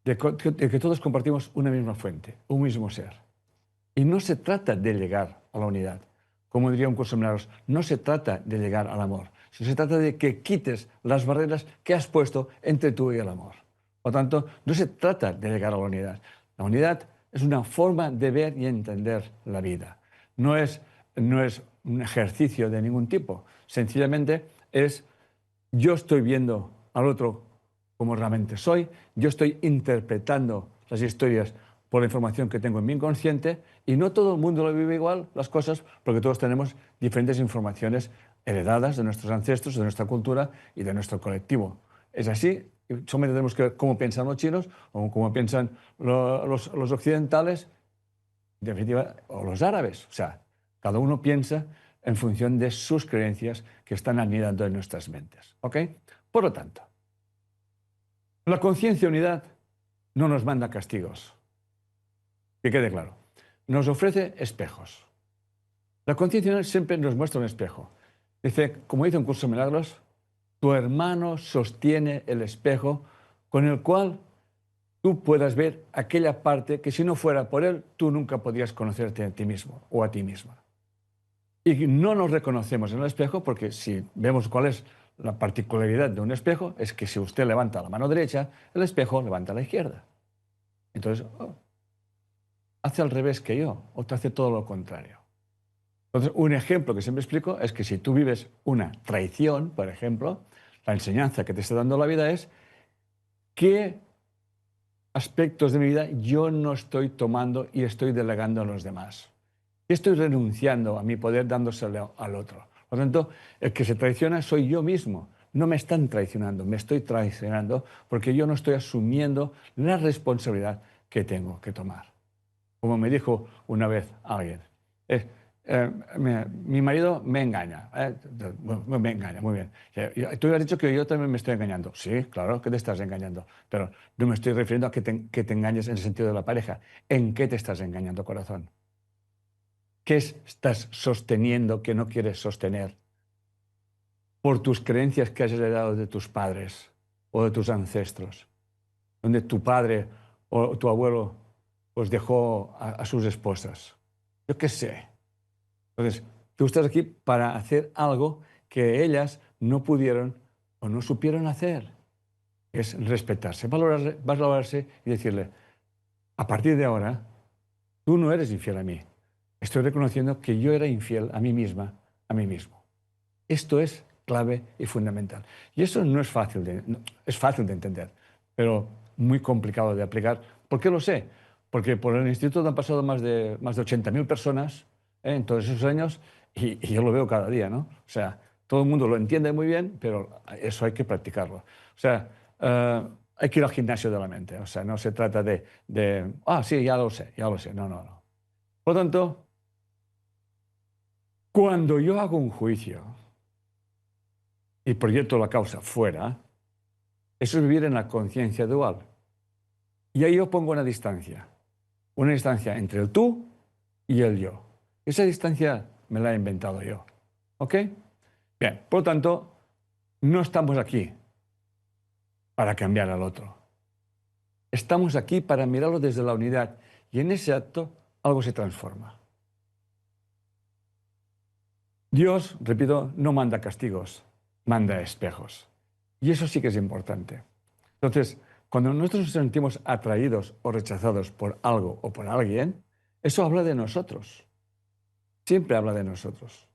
de que todos compartimos una misma fuente, un mismo ser. Y no se trata de llegar a la unidad. Como diría un curso de milagros, no se trata de llegar al amor, sino se trata de que quites las barreras que has puesto entre tú y el amor. Por lo tanto, no se trata de llegar a la unidad. La unidad es una forma de ver y entender la vida. No es un ejercicio de ningún tipo. Sencillamente es yo estoy viendo al otro como realmente soy, yo estoy interpretando las historias por la información que tengo en mi inconsciente y no todo el mundo lo vive igual, las cosas, porque todos tenemos diferentes informaciones heredadas de nuestros ancestros, de nuestra cultura y de nuestro colectivo. Es así, solamente tenemos que ver cómo piensan los chinos o cómo piensan los occidentales, en definitiva, o los árabes. O sea, cada uno piensa en función de sus creencias que están anidando en nuestras mentes. ¿Ok? Por lo tanto, la conciencia unidad no nos manda castigos. Que quede claro. Nos ofrece espejos. La conciencia unidad siempre nos muestra un espejo. Dice, como dice un curso de milagros, tu hermano sostiene el espejo con el cual tú puedas ver aquella parte que si no fuera por él, tú nunca podrías conocerte a ti mismo o a ti misma. Y no nos reconocemos en el espejo porque si vemos cuál es la particularidad de un espejo, es que si usted levanta la mano derecha, el espejo levanta la izquierda. Entonces, hace al revés que yo, o te hace todo lo contrario. Entonces, un ejemplo que siempre explico es que si tú vives una traición, por ejemplo, la enseñanza que te está dando la vida es qué aspectos de mi vida yo no estoy tomando y estoy delegando a los demás. Y estoy renunciando a mi poder dándoselo al otro. Por lo tanto, el que se traiciona soy yo mismo. No me están traicionando, me estoy traicionando porque yo no estoy asumiendo la responsabilidad que tengo que tomar. Como me dijo una vez alguien, mi marido me engaña. Me engaña, muy bien. Tú has dicho que yo también me estoy engañando. Sí, claro que te estás engañando. Pero no me estoy refiriendo a que te engañes en el sentido de la pareja. ¿En qué te estás engañando, corazón? ¿Qué estás sosteniendo que no quieres sostener? Por tus creencias que has heredado de tus padres o de tus ancestros, donde tu padre o tu abuelo pues dejó a sus esposas. Yo qué sé. Entonces, tú estás aquí para hacer algo que ellas no pudieron o no supieron hacer. Es respetarse, valorarse y decirle, a partir de ahora, tú no eres infiel a mí. Estoy reconociendo que yo era infiel a mí misma, a mí mismo. Esto es clave y fundamental. Y eso no es fácil es fácil de entender, pero muy complicado de aplicar. ¿Por qué lo sé? Porque por el instituto han pasado más de 80.000 personas en todos esos años y yo lo veo cada día, ¿no? O sea, todo el mundo lo entiende muy bien, pero eso hay que practicarlo. O sea, hay que ir al gimnasio de la mente. O sea, no se trata sí, ya lo sé. No, no, no. Por lo tanto, cuando yo hago un juicio y proyecto la causa fuera, eso es vivir en la conciencia dual. Y ahí yo pongo una distancia entre el tú y el yo. Esa distancia me la he inventado yo. ¿Ok? Bien, por lo tanto, no estamos aquí para cambiar al otro. Estamos aquí para mirarlo desde la unidad y en ese acto algo se transforma. Dios, repito, no manda castigos, manda espejos. Y eso sí que es importante. Entonces, cuando nosotros nos sentimos atraídos o rechazados por algo o por alguien, eso habla de nosotros. Siempre habla de nosotros.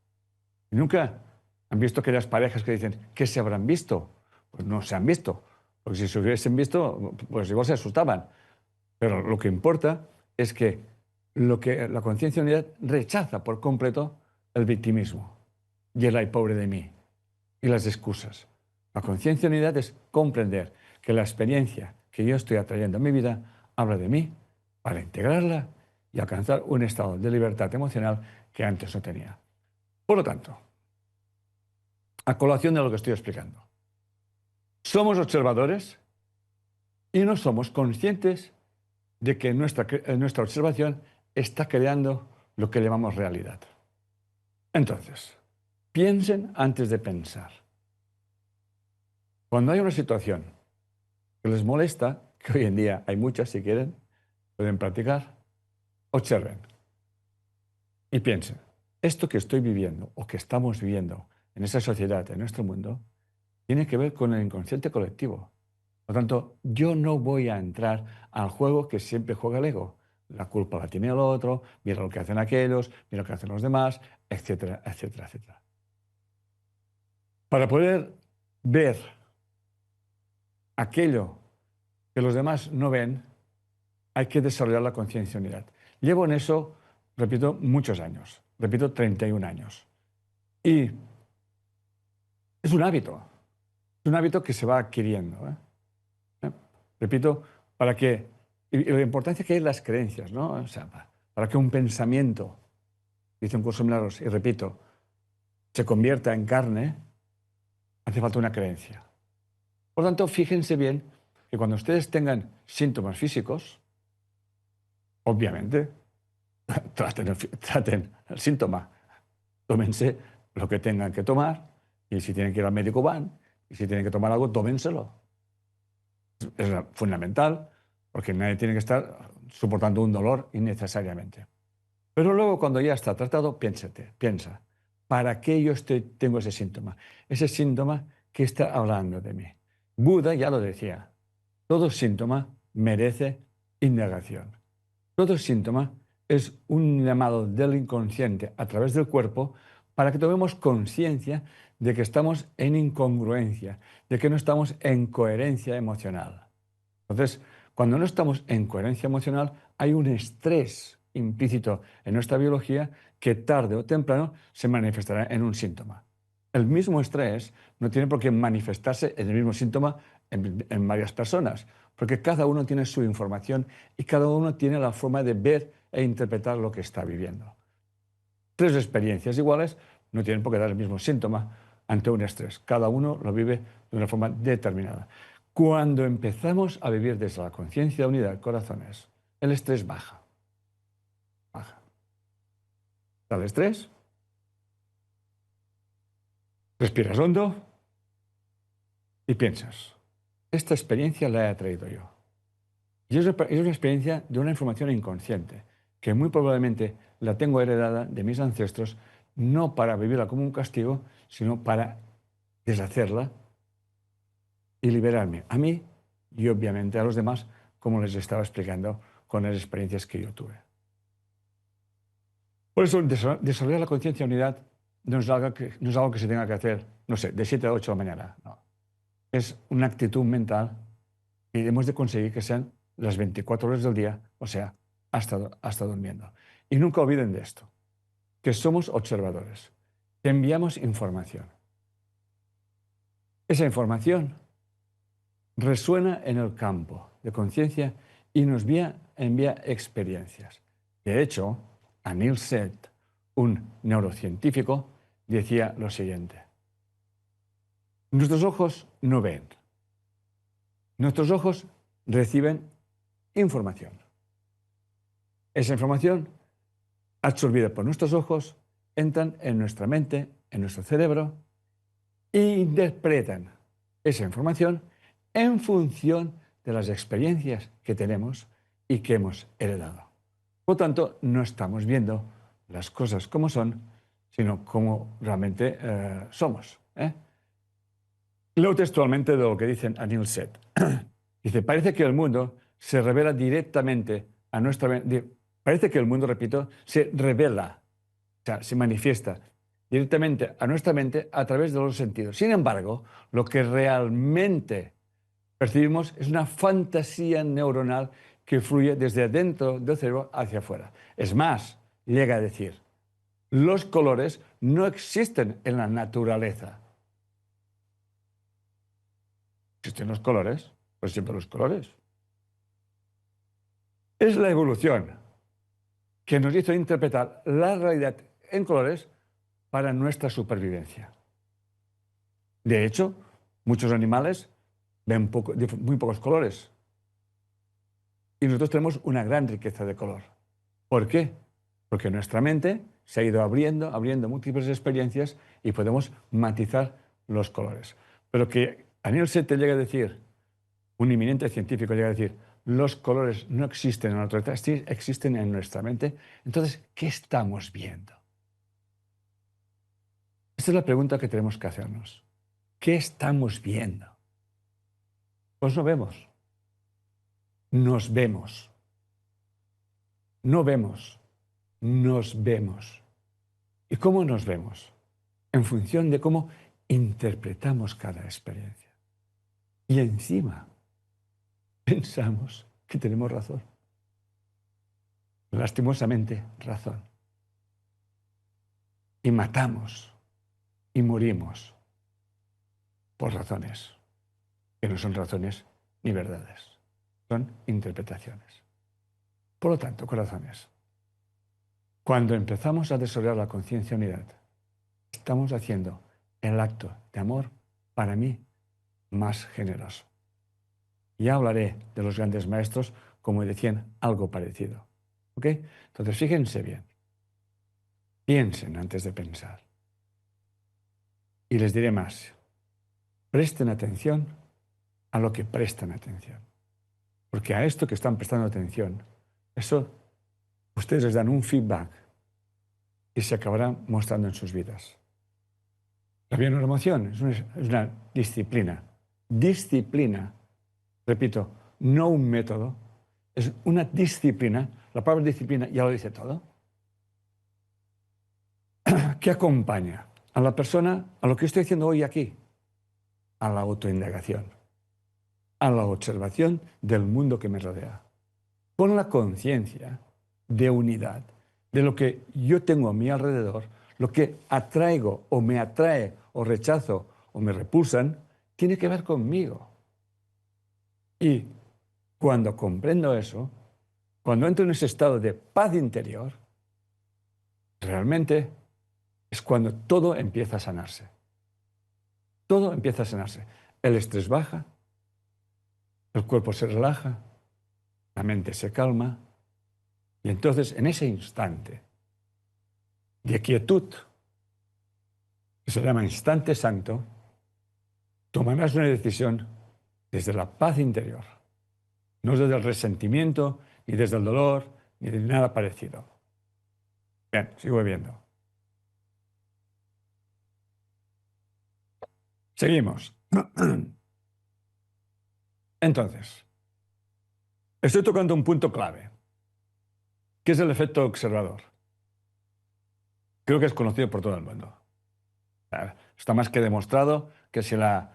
¿Y nunca han visto aquellas parejas que dicen, ¿qué se habrán visto? Pues no se han visto. Porque si se hubiesen visto, pues igual se asustaban. Pero lo que importa es que la conciencia de unidad rechaza por completo el victimismo y el ay pobre de mí y las excusas. La conciencia de unidad es comprender que la experiencia que yo estoy atrayendo a mi vida habla de mí para integrarla y alcanzar un estado de libertad emocional que antes no tenía. Por lo tanto, a colación de lo que estoy explicando, somos observadores y no somos conscientes de que nuestra observación está creando lo que llamamos realidad. Entonces, piensen antes de pensar. Cuando hay una situación que les molesta, que hoy en día hay muchas si quieren, pueden practicar, observen y piensen, esto que estoy viviendo o que estamos viviendo en esa sociedad, en nuestro mundo, tiene que ver con el inconsciente colectivo. Por lo tanto, yo no voy a entrar al juego que siempre juega el ego. La culpa la tiene el otro, mira lo que hacen aquellos, mira lo que hacen los demás, etcétera, etcétera, etcétera. Para poder ver aquello que los demás no ven, hay que desarrollar la conciencia unidad. Llevo en eso, repito, muchos años. Repito, 31 años. Y es un hábito. Es un hábito que se va adquiriendo. Repito, y la importancia que hay en las creencias, ¿no? O sea, para que un pensamiento, dice un curso de milagros, y repito, se convierta en carne, hace falta una creencia. Por lo tanto, fíjense bien que cuando ustedes tengan síntomas físicos, obviamente, traten el síntoma, tómense lo que tengan que tomar, y si tienen que ir al médico van, y si tienen que tomar algo, tómenselo. Es fundamental, porque nadie tiene que estar soportando un dolor innecesariamente. Pero luego, cuando ya está tratado, piensa, ¿para qué yo tengo ese síntoma? Ese síntoma que está hablando de mí. Buda ya lo decía, todo síntoma merece indagación. Todo síntoma es un llamado del inconsciente a través del cuerpo para que tomemos conciencia de que estamos en incongruencia, de que no estamos en coherencia emocional. Entonces, cuando no estamos en coherencia emocional, hay un estrés implícito en nuestra biología que tarde o temprano se manifestará en un síntoma. El mismo estrés no tiene por qué manifestarse en el mismo síntoma en varias personas, porque cada uno tiene su información y cada uno tiene la forma de ver e interpretar lo que está viviendo. Tres experiencias iguales no tienen por qué dar el mismo síntoma ante un estrés. Cada uno lo vive de una forma determinada. Cuando empezamos a vivir desde la conciencia de unidad, corazones, el estrés baja. Baja. ¿Está el estrés? Respiras hondo y piensas, esta experiencia la he traído yo. Y es una experiencia de una información inconsciente, que muy probablemente la tengo heredada de mis ancestros, no para vivirla como un castigo, sino para deshacerla y liberarme a mí y obviamente a los demás, como les estaba explicando con las experiencias que yo tuve. Por eso, desarrollar la conciencia de unidad no es algo que se tenga que hacer, no sé, de 7 a 8 de la mañana. No. Es una actitud mental y hemos de conseguir que sean las 24 horas del día, o sea, hasta durmiendo. Y nunca olviden de esto, que somos observadores, que enviamos información. Esa información resuena en el campo de conciencia y nos envía experiencias. De hecho, Anil Seth, un neurocientífico, decía lo siguiente: nuestros ojos no ven, nuestros ojos reciben información. Esa información, absorbida por nuestros ojos, entran en nuestra mente, en nuestro cerebro, e interpretan esa información en función de las experiencias que tenemos y que hemos heredado. Por lo tanto, no estamos viendo las cosas como son, sino como realmente somos. Leo textualmente de lo que dicen Anil Seth. Dice, parece que el mundo se revela directamente a nuestra mente. Parece que el mundo, repito, se revela, o sea, se manifiesta directamente a nuestra mente a través de los sentidos. Sin embargo, lo que realmente percibimos es una fantasía neuronal que fluye desde adentro del cerebro hacia afuera. Es más, llega a decir, los colores no existen en la naturaleza. ¿Existen los colores? Pues siempre los colores. Es la evolución que nos hizo interpretar la realidad en colores para nuestra supervivencia. De hecho, muchos animales ven muy pocos colores. Y nosotros tenemos una gran riqueza de color. ¿Por qué? Porque nuestra mente se ha ido abriendo múltiples experiencias y podemos matizar los colores. Pero que Anil Seth llega a decir, un eminente científico llega a decir, los colores no existen en la naturaleza, sí existen en nuestra mente. Entonces, ¿qué estamos viendo? Esta es la pregunta que tenemos que hacernos. ¿Qué estamos viendo? Pues no vemos. Nos vemos. No vemos. Nos vemos. ¿Y cómo nos vemos? En función de cómo interpretamos cada experiencia. Y encima, pensamos que tenemos razón. Lastimosamente, razón. Y matamos y morimos por razones que no son razones ni verdades, son interpretaciones. Por lo tanto, corazones, cuando empezamos a desarrollar la conciencia unidad, estamos haciendo el acto de amor, para mí, más generoso. Ya hablaré de los grandes maestros como decían algo parecido. ¿Ok? Entonces, fíjense bien. Piensen antes de pensar. Y les diré más. Presten atención a lo que prestan atención. Porque a esto que están prestando atención, eso ustedes les dan un feedback y se acabará mostrando en sus vidas. La bioneuroemoción es una disciplina. Disciplina, repito, no un método, es una disciplina la palabra disciplina ya lo dice todo. ¿Qué acompaña a la persona a lo que estoy haciendo hoy aquí? A la autoindagación, a la observación del mundo que me rodea, con la conciencia de unidad, de lo que yo tengo a mi alrededor, lo que atraigo o me atrae o rechazo o me repulsan, tiene que ver conmigo. Y cuando comprendo eso, cuando entro en ese estado de paz interior, realmente es cuando todo empieza a sanarse. Todo empieza a sanarse. El estrés baja, el cuerpo se relaja, la mente se calma, y entonces en ese instante de quietud, que se llama instante santo, tomarás una decisión desde la paz interior, no desde el resentimiento, ni desde el dolor, ni de nada parecido. Bien, sigo viendo. Seguimos. Entonces, estoy tocando un punto clave, que es el efecto observador. Creo que es conocido por todo el mundo. Está más que demostrado que si la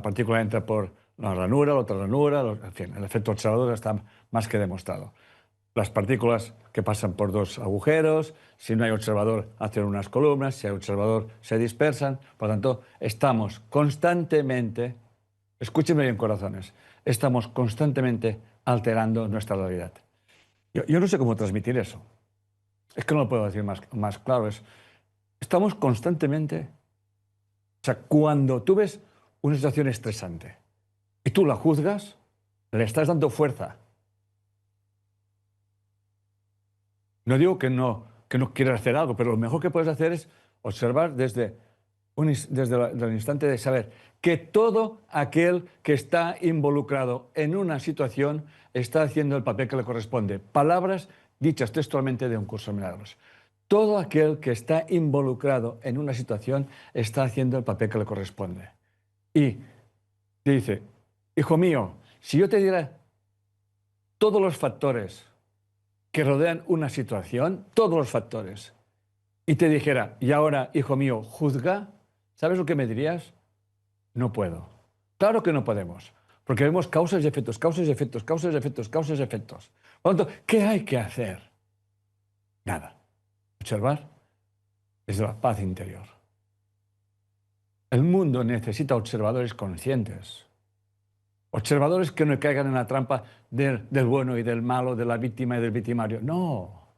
partícula entra por la ranura, la otra ranura, en fin, el efecto observador está más que demostrado. Las partículas que pasan por dos agujeros, si no hay observador hacen unas columnas, si hay observador se dispersan. Por lo tanto, estamos constantemente, escúchenme bien corazones, estamos constantemente alterando nuestra realidad. Yo no sé cómo transmitir eso. Es que no lo puedo decir más claro. Estamos constantemente... O sea, cuando tú ves una situación estresante y tú la juzgas, le estás dando fuerza. No digo que no quieras hacer algo, pero lo mejor que puedes hacer es observar desde el instante de saber que todo aquel que está involucrado en una situación está haciendo el papel que le corresponde. Palabras dichas textualmente de Un Curso de Milagros. Todo aquel que está involucrado en una situación está haciendo el papel que le corresponde. Y te dice, hijo mío, si yo te diera todos los factores que rodean una situación, todos los factores, y te dijera, y ahora, hijo mío, juzga, ¿sabes lo que me dirías? No puedo. Claro que no podemos, porque vemos causas y efectos, causas y efectos, causas y efectos, causas y efectos. Por lo tanto, ¿qué hay que hacer? Nada. Observar desde la paz interior. El mundo necesita observadores conscientes. Observadores que no caigan en la trampa del bueno y del malo, de la víctima y del victimario. No.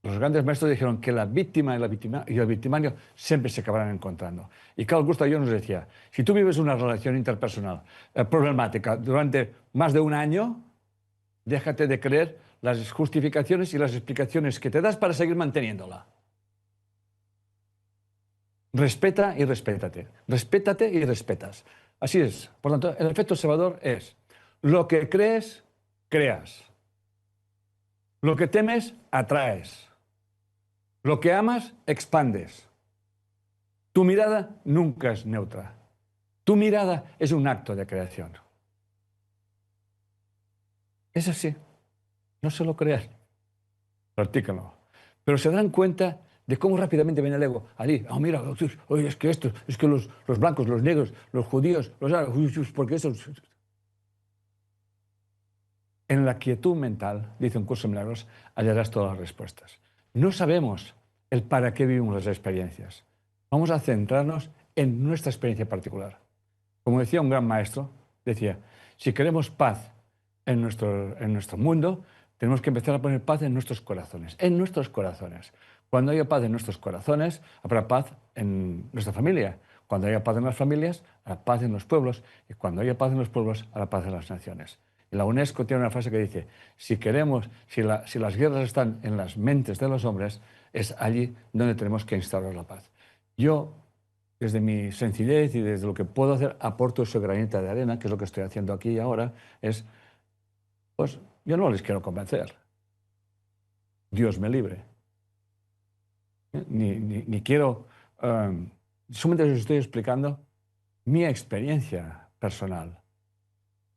Los grandes maestros dijeron que la víctima y el victimario siempre se acabarán encontrando. Y Carl Gustav Jung nos decía, si tú vives una relación interpersonal problemática durante más de un año, déjate de creer las justificaciones y las explicaciones que te das para seguir manteniéndola. Respeta y respétate. Respétate y respetas. Así es. Por lo tanto, el efecto observador es lo que crees, creas. Lo que temes, atraes. Lo que amas, expandes. Tu mirada nunca es neutra. Tu mirada es un acto de creación. Es así. No se lo crean. Practícalo. Pero se darán cuenta de cómo rápidamente viene el ego. Allí, mira, oye, es que esto, es que los blancos, los negros, los judíos, los árabes, porque eso... En la quietud mental, dice Un Curso de Milagros, hallarás todas las respuestas. No sabemos el para qué vivimos las experiencias. Vamos a centrarnos en nuestra experiencia particular. Como decía un gran maestro, decía, si queremos paz en nuestro mundo, tenemos que empezar a poner paz en nuestros corazones. En nuestros corazones. Cuando haya paz en nuestros corazones, habrá paz en nuestra familia. Cuando haya paz en las familias, habrá paz en los pueblos. Y cuando haya paz en los pueblos, habrá paz en las naciones. Y la UNESCO tiene una frase que dice, si las guerras están en las mentes de los hombres, es allí donde tenemos que instaurar la paz. Yo, desde mi sencillez y desde lo que puedo hacer, aporto ese granito de arena, que es lo que estoy haciendo aquí y ahora, pues yo no les quiero convencer. Dios me libre. Ni quiero... solamente les estoy explicando mi experiencia personal,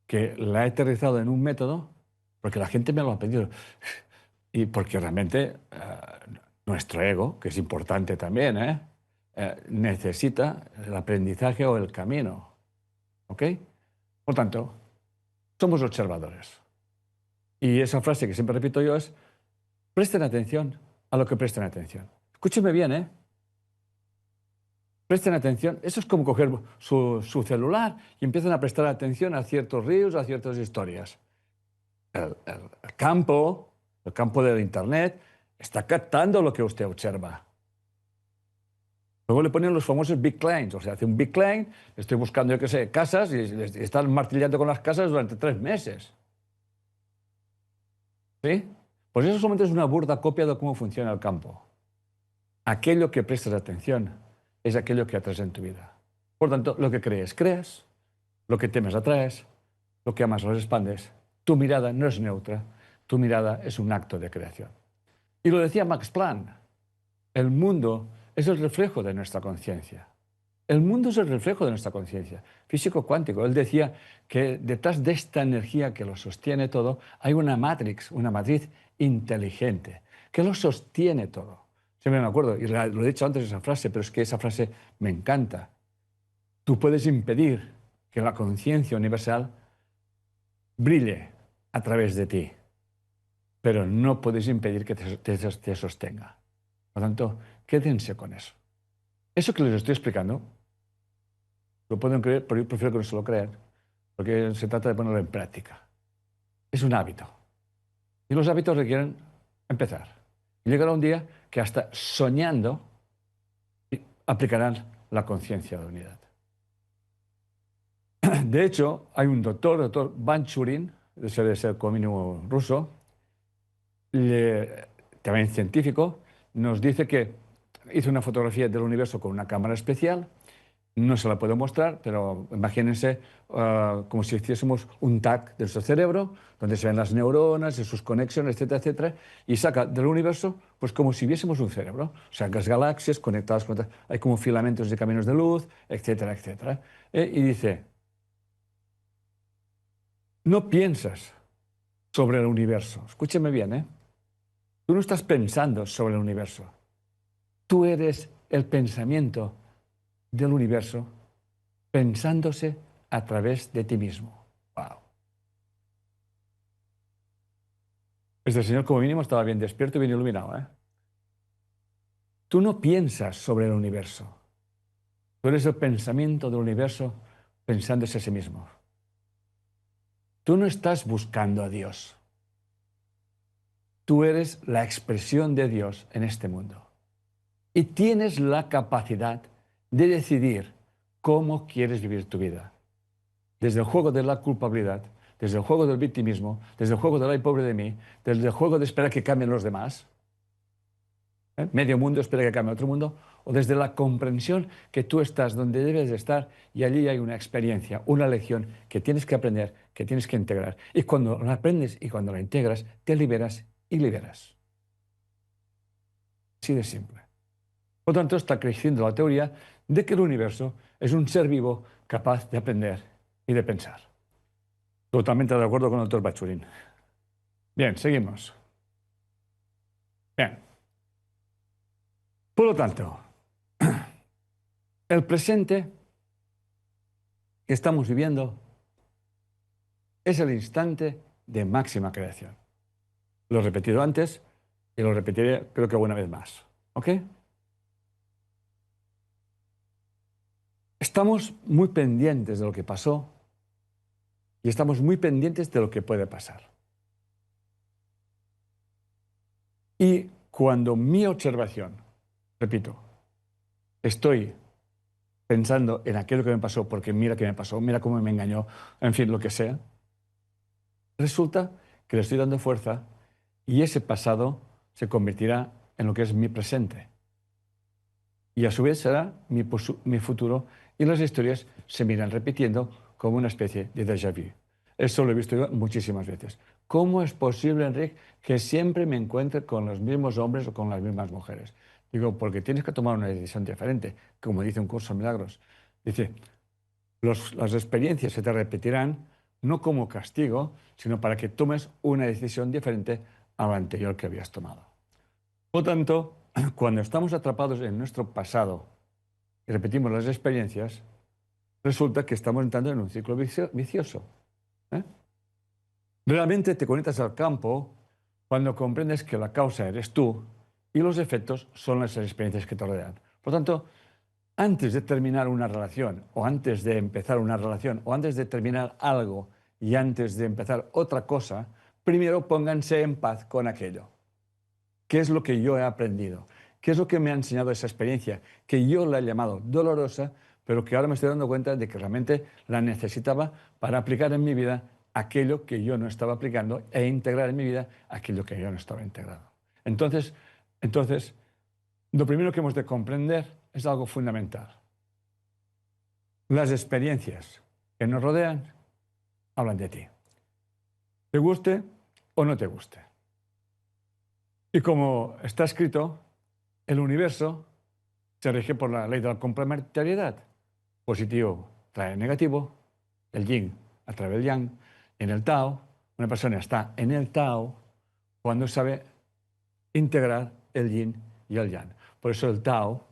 que la he aterrizado en un método porque la gente me lo ha pedido. Y porque realmente nuestro ego, que es importante también, necesita el aprendizaje o el camino. ¿Ok? Por tanto, somos observadores. Y esa frase que siempre repito yo es, presten atención a lo que presten atención. Escúchenme bien, ¿eh? Presten atención. Eso es como coger su celular y empiezan a prestar atención a ciertos ríos, a ciertas historias. El campo del Internet, está captando lo que usted observa. Luego le ponen los famosos big claims. O sea, hace un big claim, estoy buscando, yo qué sé, casas y están martillando con las casas durante 3 meses. ¿Sí? Pues eso solamente es una burda copia de cómo funciona el campo. Aquello que prestas atención es aquello que atraes en tu vida. Por tanto, lo que creas, lo que temes atraes, lo que amas lo expandes. Tu mirada no es neutra, tu mirada es un acto de creación. Y lo decía Max Planck, el mundo es el reflejo de nuestra conciencia. El mundo es el reflejo de nuestra conciencia. Físico cuántico, él decía que detrás de esta energía que lo sostiene todo, hay una matriz inteligente, que lo sostiene todo. Siempre me acuerdo, y lo he dicho antes esa frase, pero es que esa frase me encanta. Tú puedes impedir que la conciencia universal brille a través de ti, pero no puedes impedir que te sostenga. Por lo tanto, quédense con eso. Eso que les estoy explicando, lo pueden creer, pero yo prefiero que no se lo crean, porque se trata de ponerlo en práctica. Es un hábito. Y los hábitos requieren empezar. Y llegará un día que hasta soñando aplicarán la conciencia de unidad. De hecho, hay un doctor Banchurin, debe ser como mínimo ruso, también científico, nos dice que hizo una fotografía del universo con una cámara especial. No se la puedo mostrar, pero imagínense como si hiciésemos un TAC de nuestro cerebro, donde se ven las neuronas y sus conexiones, etcétera, etcétera, y saca del universo pues como si viésemos un cerebro. O sea, las galaxias conectadas, hay como filamentos de caminos de luz, etcétera, etcétera. Y dice, no piensas sobre el universo. Escúcheme bien, ¿eh? Tú no estás pensando sobre el universo. Tú eres el pensamiento del universo pensándose a través de ti mismo. ¡Wow! Este señor como mínimo estaba bien despierto y bien iluminado, ¿eh? Tú no piensas sobre el universo. Tú eres el pensamiento del universo pensándose a sí mismo. Tú no estás buscando a Dios. Tú eres la expresión de Dios en este mundo. Y tienes la capacidad de decidir cómo quieres vivir tu vida. Desde el juego de la culpabilidad, desde el juego del victimismo, desde el juego del ay pobre de mí, desde el juego de esperar que cambien los demás, medio mundo espera que cambie otro mundo, o desde la comprensión que tú estás donde debes de estar y allí hay una experiencia, una lección que tienes que aprender, que tienes que integrar. Y cuando la aprendes y cuando la integras, te liberas y liberas. Así de simple. Por lo tanto, está creciendo la teoría de que el universo es un ser vivo capaz de aprender y de pensar. Totalmente de acuerdo con el doctor Bachurin. Bien, seguimos. Bien. Por lo tanto, el presente que estamos viviendo es el instante de máxima creación. Lo he repetido antes y lo repetiré creo que una vez más. ¿Ok? Estamos muy pendientes de lo que pasó y estamos muy pendientes de lo que puede pasar. Y cuando mi observación, repito, estoy pensando en aquello que me pasó, porque mira qué me pasó, mira cómo me engañó, en fin, lo que sea, resulta que le estoy dando fuerza y ese pasado se convertirá en lo que es mi presente. Y a su vez será mi futuro y las historias se miran repitiendo como una especie de déjà vu. Eso lo he visto yo muchísimas veces. ¿Cómo es posible, Enrique, que siempre me encuentre con los mismos hombres o con las mismas mujeres? Digo, porque tienes que tomar una decisión diferente, como dice un curso de milagros. Dice, las experiencias se te repetirán no como castigo, sino para que tomes una decisión diferente a la anterior que habías tomado. Por tanto, cuando estamos atrapados en nuestro pasado y repetimos las experiencias, resulta que estamos entrando en un ciclo vicioso. ¿eh? Realmente te conectas al campo cuando comprendes que la causa eres tú y los efectos son las experiencias que te rodean. Por tanto, antes de terminar una relación, o antes de empezar una relación, o antes de terminar algo y antes de empezar otra cosa, primero pónganse en paz con aquello. ¿Qué es lo que yo he aprendido? ¿Qué es lo que me ha enseñado esa experiencia? Que yo la he llamado dolorosa, pero que ahora me estoy dando cuenta de que realmente la necesitaba para aplicar en mi vida aquello que yo no estaba aplicando e integrar en mi vida aquello que yo no estaba integrando. Entonces, lo primero que hemos de comprender es algo fundamental. Las experiencias que nos rodean hablan de ti. Te guste o no te guste. Y como está escrito, el universo se rige por la ley de la complementariedad. Positivo trae negativo, el yin atrae el yang. En el Tao, una persona está en el Tao cuando sabe integrar el yin y el yang. Por eso el Tao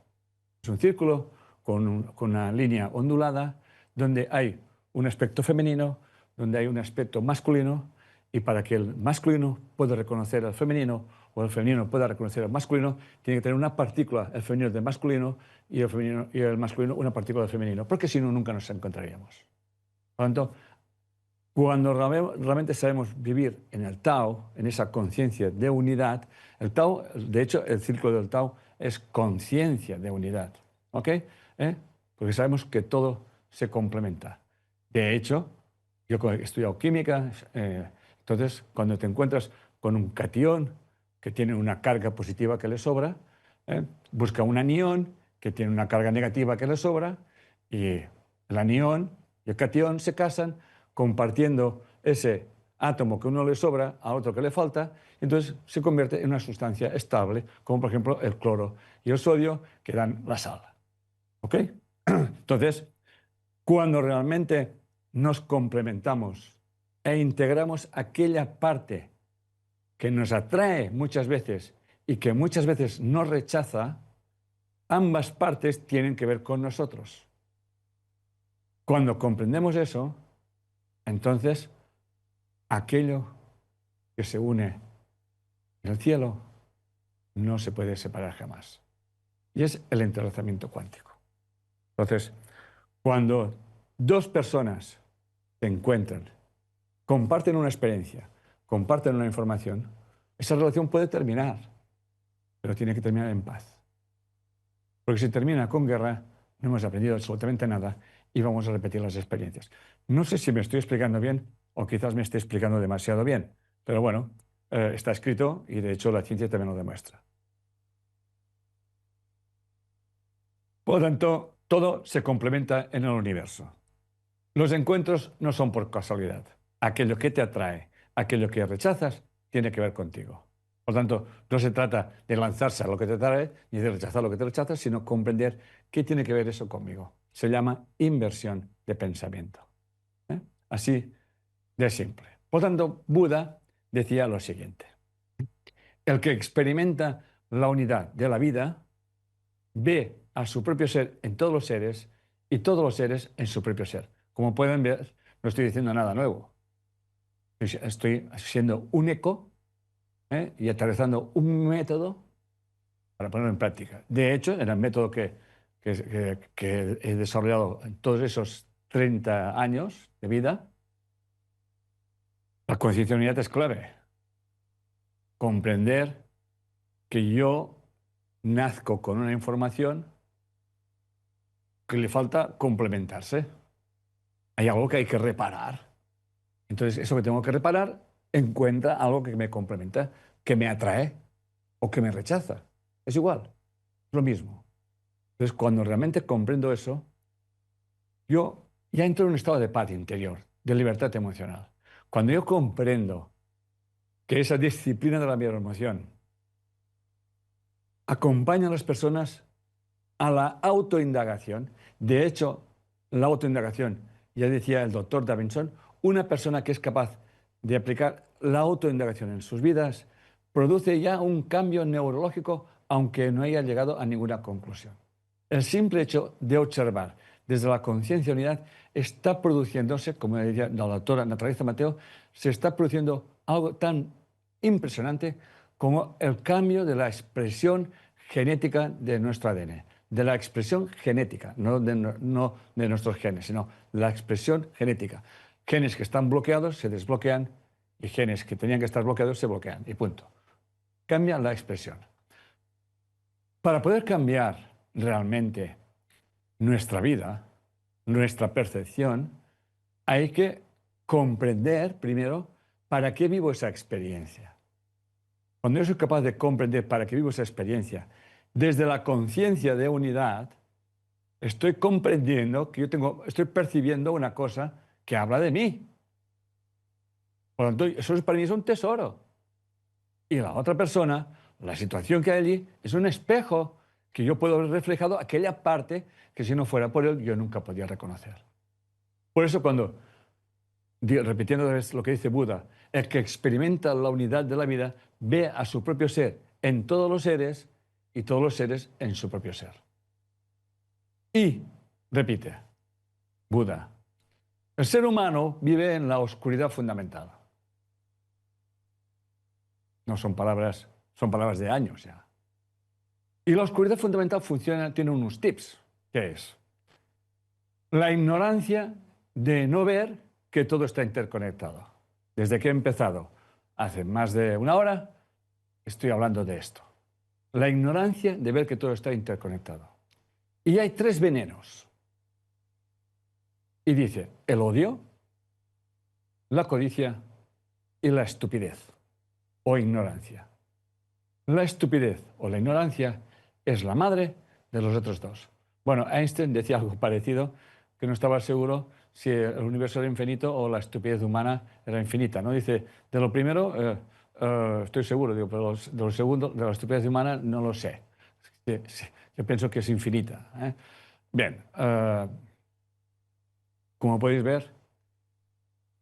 es un círculo con una línea ondulada donde hay un aspecto femenino, donde hay un aspecto masculino, y para que el masculino pueda reconocer al femenino o el femenino pueda reconocer al masculino, tiene que tener una partícula, el femenino del masculino, y el masculino una partícula del femenino, porque si no, nunca nos encontraríamos. Por lo tanto, cuando realmente sabemos vivir en el Tao, en esa conciencia de unidad, el Tao, de hecho, el círculo del Tao es conciencia de unidad, ¿ok? Porque sabemos que todo se complementa. De hecho, yo he estudiado química, entonces cuando te encuentras con un catión que tiene una carga positiva que le sobra, busca un anión que tiene una carga negativa que le sobra, y el anión y el catión se casan compartiendo ese átomo que a uno le sobra a otro que le falta, y entonces se convierte en una sustancia estable, como por ejemplo el cloro y el sodio, que dan la sal. ¿Ok? Entonces, cuando realmente nos complementamos e integramos aquella parte que nos atrae muchas veces y que muchas veces nos rechaza, ambas partes tienen que ver con nosotros. Cuando comprendemos eso, entonces aquello que se une en el cielo no se puede separar jamás. Y es el entrelazamiento cuántico. Entonces, cuando dos personas se encuentran, comparten una experiencia, comparten una información, esa relación puede terminar, pero tiene que terminar en paz. Porque si termina con guerra, no hemos aprendido absolutamente nada y vamos a repetir las experiencias. No sé si me estoy explicando bien o quizás me esté explicando demasiado bien, pero bueno, está escrito y de hecho la ciencia también lo demuestra. Por lo tanto, todo se complementa en el universo. Los encuentros no son por casualidad. Aquello que te atrae, aquello que rechazas, tiene que ver contigo. Por lo tanto, no se trata de lanzarse a lo que te atrae ni de rechazar lo que te rechazas, sino comprender qué tiene que ver eso conmigo. Se llama inversión de pensamiento. Así de simple. Por tanto, Buda decía lo siguiente: el que experimenta la unidad de la vida ve a su propio ser en todos los seres y todos los seres en su propio ser. Como pueden ver, no estoy diciendo nada nuevo. Estoy siendo un eco y aterrizando un método para ponerlo en práctica. De hecho, en el método que he desarrollado en todos esos 30 años de vida, la conciencia de unidad es clave. Comprender que yo nazco con una información que le falta complementarse. Hay algo que hay que reparar. Entonces, eso que tengo que reparar encuentra algo que me complementa, que me atrae o que me rechaza. Es igual, es lo mismo. Entonces, cuando realmente comprendo eso, yo ya entro en un estado de paz interior, de libertad emocional. Cuando yo comprendo que esa disciplina de la emoción acompaña a las personas a la autoindagación. De hecho, la autoindagación, ya decía el doctor Davidson, una persona que es capaz de aplicar la autoindagación en sus vidas produce ya un cambio neurológico, aunque no haya llegado a ninguna conclusión. El simple hecho de observar desde la conciencia unidad está produciéndose, como decía la doctora Naturaleza Mateo, se está produciendo algo tan impresionante como el cambio de la expresión genética de nuestro ADN. De la expresión genética, no de nuestros genes, sino la expresión genética. Genes que están bloqueados se desbloquean y genes que tenían que estar bloqueados se bloquean y punto. Cambia la expresión. Para poder cambiar realmente nuestra vida, nuestra percepción, hay que comprender primero para qué vivo esa experiencia. Cuando yo soy capaz de comprender para qué vivo esa experiencia, desde la conciencia de unidad, estoy comprendiendo que estoy percibiendo una cosa que habla de mí. Por lo tanto, eso para mí es un tesoro. Y la otra persona, la situación que hay allí, es un espejo que yo puedo ver reflejado aquella parte que si no fuera por él yo nunca podía reconocer. Por eso repitiendo lo que dice Buda, el que experimenta la unidad de la vida ve a su propio ser en todos los seres y todos los seres en su propio ser. Y, repite, Buda, el ser humano vive en la oscuridad fundamental. No son palabras de años ya. Y la oscuridad fundamental tiene unos tips, que es la ignorancia de no ver que todo está interconectado. Desde que he empezado, hace más de una hora, estoy hablando de esto. La ignorancia de ver que todo está interconectado. Y hay 3 venenos. Y dice, el odio, la codicia y la estupidez o ignorancia. La estupidez o la ignorancia es la madre de los otros 2. Bueno, Einstein decía algo parecido, que no estaba seguro si el universo era infinito o la estupidez humana era infinita, ¿no? Dice, de lo primero estoy seguro, digo, pero de lo segundo, de la estupidez humana, no lo sé. Sí, yo pienso que es infinita, ¿eh? Bien, como podéis ver,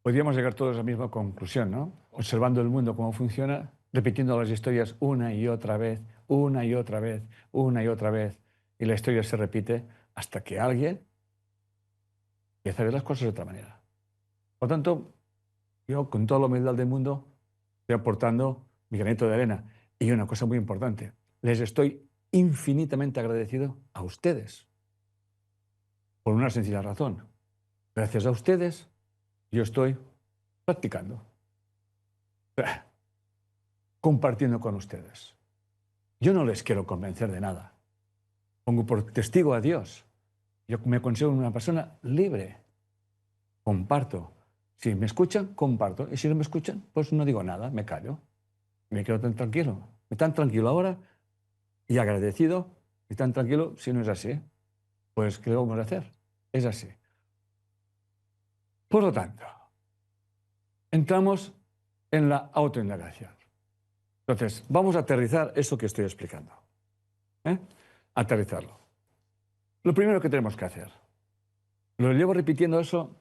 podríamos llegar todos a la misma conclusión, ¿no? Observando el mundo cómo funciona, repitiendo las historias una y otra vez, una y otra vez, una y otra vez, y la historia se repite hasta que alguien empieza a ver las cosas de otra manera. Por lo tanto, yo con toda la humildad del mundo estoy aportando mi granito de arena. Y una cosa muy importante, les estoy infinitamente agradecido a ustedes, por una sencilla razón. Gracias a ustedes, yo estoy practicando, compartiendo con ustedes. Yo no les quiero convencer de nada. Pongo por testigo a Dios. Yo me considero una persona libre. Comparto. Si me escuchan, comparto. Y si no me escuchan, pues no digo nada, me callo. Me quedo tan tranquilo. Tan tranquilo ahora y agradecido. Y tan tranquilo si no es así. Pues, ¿qué vamos a hacer? Es así. Por lo tanto, entramos en la autoindagación. Entonces, vamos a aterrizar eso que estoy explicando. Aterrizarlo. Lo primero que tenemos que hacer, lo llevo repitiendo eso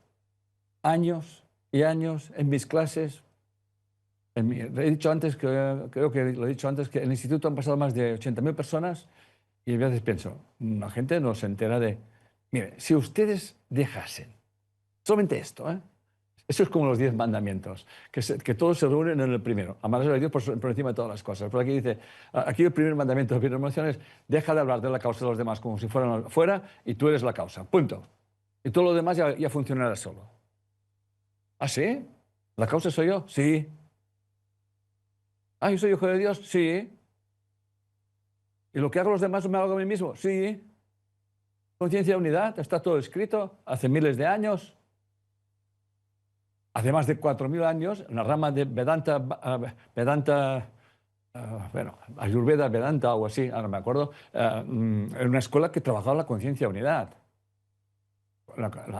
años y años en mis clases. He dicho antes, creo que lo he dicho antes, que en el instituto han pasado más de 80.000 personas y a veces pienso, la gente no se entera de... Mire, si ustedes dejasen solamente esto, eso es como los 10 mandamientos, que todos se reúnen en el primero. Amarás a Dios por encima de todas las cosas. Pero aquí dice, aquí el primer mandamiento de la primera emoción es, deja de hablar de la causa de los demás como si fueran fuera y tú eres la causa. Punto. Y todo lo demás ya funcionará solo. ¿Ah, sí? ¿La causa soy yo? Sí. ¿Ah, yo soy hijo de Dios? Sí. ¿Y lo que hago los demás me hago a mí mismo? Sí. Conciencia de unidad, está todo escrito hace miles de años. Hace más de 4.000 años, en la rama de Vedanta, Ayurveda, Vedanta, o así, ahora me acuerdo, en una escuela que trabajaba la conciencia de unidad.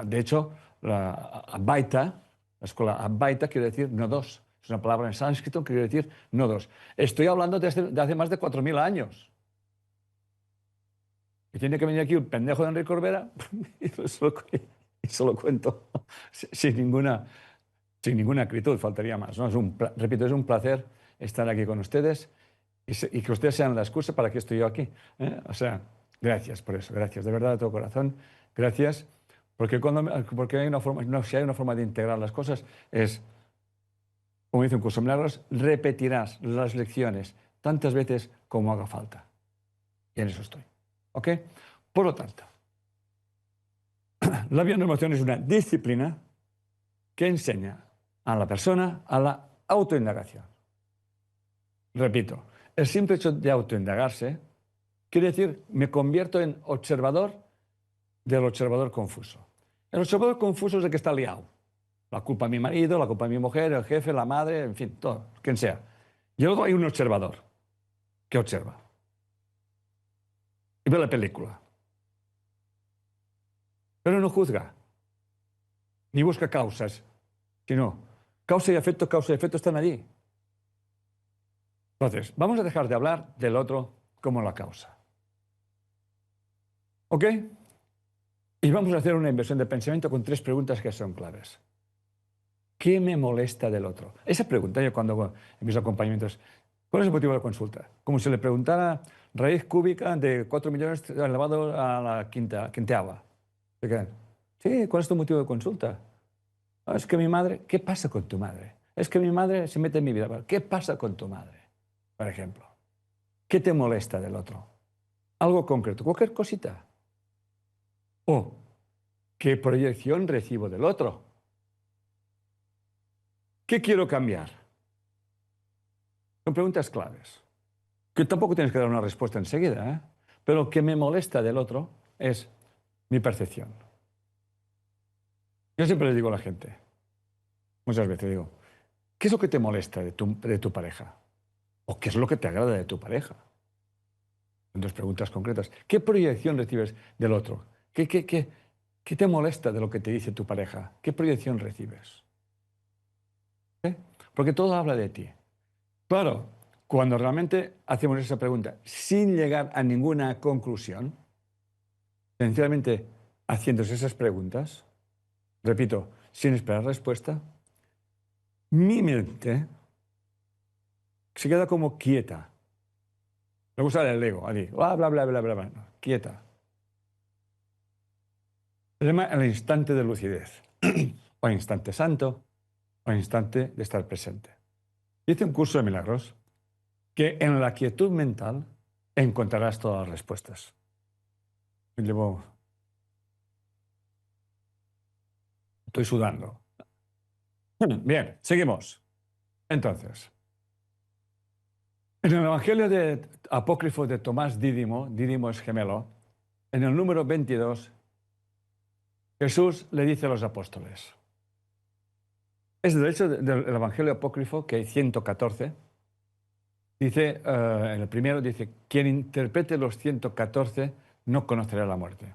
De hecho, la Advaita, la escuela Advaita quiere decir no dos. Es una palabra en sánscrito que quiere decir no dos. Estoy hablando de hace más de 4.000 años. Y tiene que venir aquí un pendejo de Enrique Corbera y se lo cuento sin ninguna... sin ninguna acritud, faltaría más, ¿no? Repito, es un placer estar aquí con ustedes y que ustedes sean la excusa para que estoy yo aquí, ¿eh? O sea, gracias por eso, gracias, de verdad, de todo corazón, gracias, porque hay una forma, no, si hay una forma de integrar las cosas es, como dice un curso de milagros, repetirás las lecciones tantas veces como haga falta. Y en eso estoy, ¿ok? Por lo tanto, la bioenervación es una disciplina que enseña a la persona a la autoindagación. Repito, el simple hecho de autoindagarse quiere decir me convierto en observador del observador confuso. El observador confuso es el que está liado. La culpa de mi marido, la culpa de mi mujer, el jefe, la madre, en fin, todo, quien sea. Y luego hay un observador que observa y ve la película. Pero no juzga, ni busca causas, sino causa y efecto están allí. Entonces, vamos a dejar de hablar del otro como la causa. ¿Ok? Y vamos a hacer una inversión de pensamiento con 3 preguntas que son claves. ¿Qué me molesta del otro? Esa pregunta, yo cuando en mis acompañamientos, ¿cuál es el motivo de la consulta? Como si le preguntara raíz cúbica de 4 millones elevado a la quinteava. ¿Se quedan? Sí, ¿cuál es tu motivo de consulta? Ah, es que mi madre, ¿qué pasa con tu madre? Es que mi madre se mete en mi vida. ¿Qué pasa con tu madre? Por ejemplo. ¿Qué te molesta del otro? Algo concreto, cualquier cosita. O, ¿qué proyección recibo del otro? ¿Qué quiero cambiar? Son preguntas claves. Que tampoco tienes que dar una respuesta enseguida, ¿eh? Pero lo que me molesta del otro es mi percepción. Yo siempre le digo a la gente, muchas veces digo, ¿qué es lo que te molesta de tu pareja? ¿O qué es lo que te agrada de tu pareja? Son 2 preguntas concretas. ¿Qué proyección recibes del otro? ¿Qué te molesta de lo que te dice tu pareja? ¿Qué proyección recibes? ¿Eh? Porque todo habla de ti. Claro, cuando realmente hacemos esa pregunta sin llegar a ninguna conclusión, sencillamente haciéndose esas preguntas, repito, sin esperar respuesta, mi mente se queda como quieta. Me gusta el ego, allí, bla, bla, bla, bla, bla, bla, no, quieta. Se llama el instante de lucidez, o instante santo, o instante de estar presente. Hice un curso de milagros que en la quietud mental encontrarás todas las respuestas. Estoy sudando. Bien, seguimos. Entonces, en el Evangelio apócrifo de Tomás Dídimo, Dídimo es gemelo, en el número 22, Jesús le dice a los apóstoles, es de hecho del Evangelio apócrifo, que hay 114, dice, en el primero dice, quien interprete los 114 no conocerá la muerte.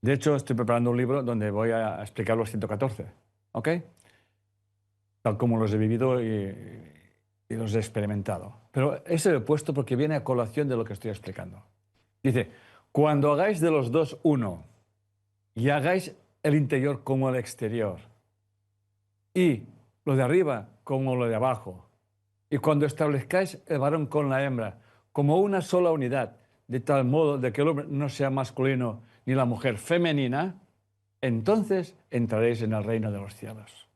De hecho, estoy preparando un libro donde voy a explicar los 114, ¿ok? Tal como los he vivido y los he experimentado. Pero ese lo he puesto porque viene a colación de lo que estoy explicando. Dice, cuando hagáis de los dos uno y hagáis el interior como el exterior y lo de arriba como lo de abajo, y cuando establezcáis el varón con la hembra como una sola unidad, de tal modo de que el hombre no sea masculino ni la mujer femenina, entonces entraréis en el reino de los cielos.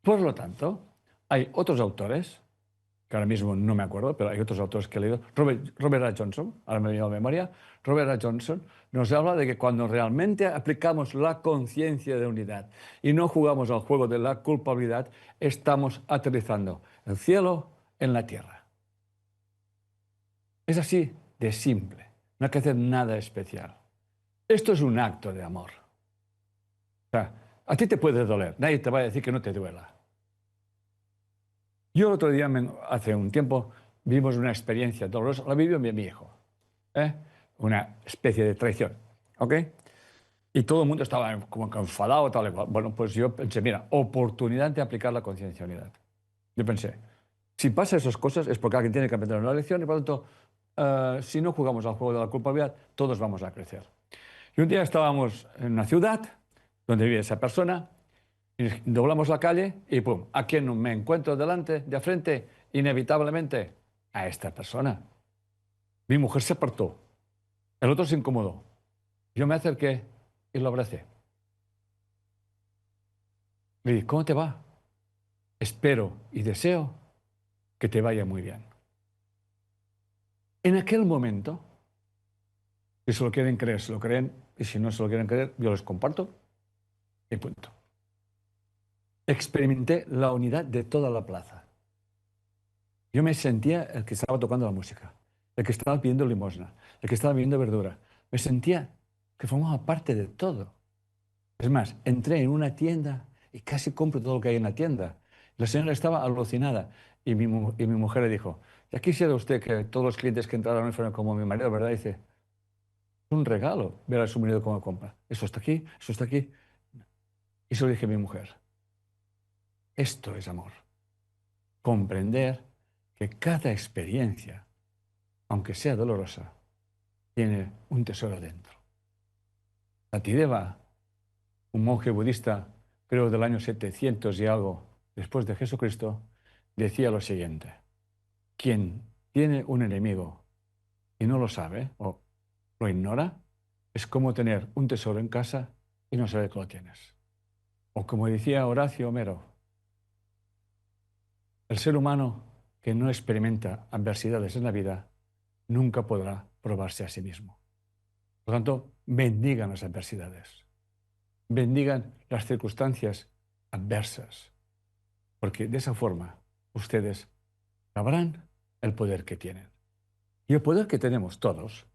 Por lo tanto, hay otros autores, que ahora mismo no me acuerdo, pero hay otros autores que he leído. Robert A. Johnson, ahora me viene a la memoria, Robert A. Johnson nos habla de que cuando realmente aplicamos la conciencia de unidad y no jugamos al juego de la culpabilidad, estamos aterrizando el cielo en la tierra. Es así de simple, no hay que hacer nada especial. Esto es un acto de amor. O sea, a ti te puede doler, nadie te va a decir que no te duela. Yo el otro día, hace un tiempo, vivimos una experiencia dolorosa, la vivió mi hijo, una especie de traición, ¿ok? Y todo el mundo estaba como enfadado, tal y cual. Bueno, pues yo pensé, mira, oportunidad de aplicar la conciencia de unidad. Yo pensé, si pasa esas cosas es porque alguien tiene que aprender una lección y por lo tanto, si no jugamos al juego de la culpabilidad, todos vamos a crecer. Y un día estábamos en una ciudad donde vive esa persona Y doblamos la calle y pum, ¿a quién me encuentro de frente? Inevitablemente a esta persona. Mi mujer se apartó, el otro se incomodó. Yo me acerqué y lo abracé. Le dije, ¿cómo te va? Espero y deseo que te vaya muy bien. En aquel momento, si se lo quieren creer, se lo creen, y si no se lo quieren creer, yo les comparto y punto. Experimenté la unidad de toda la plaza. Yo me sentía el que estaba tocando la música, el que estaba pidiendo limosna, el que estaba pidiendo verdura. Me sentía que formaba parte de todo. Es más, entré en una tienda y casi compro todo lo que hay en la tienda. La señora estaba alucinada y mi mujer le dijo, ya quisiera usted que todos los clientes que entraron fueran como mi marido, ¿verdad? Dice, es un regalo ver a su marido cómo compra. Eso está aquí, eso está aquí. Y se lo dije a mi mujer. Esto es amor. Comprender que cada experiencia, aunque sea dolorosa, tiene un tesoro dentro. Satideva, un monje budista, creo del año 700 y algo después de Jesucristo, decía lo siguiente: quien tiene un enemigo y no lo sabe o lo ignora, es como tener un tesoro en casa y no saber que lo tienes. O como decía Horacio Homero, el ser humano que no experimenta adversidades en la vida nunca podrá probarse a sí mismo. Por lo tanto, bendigan las adversidades, bendigan las circunstancias adversas, porque de esa forma ustedes sabrán el poder que tienen. Y el poder que tenemos todos,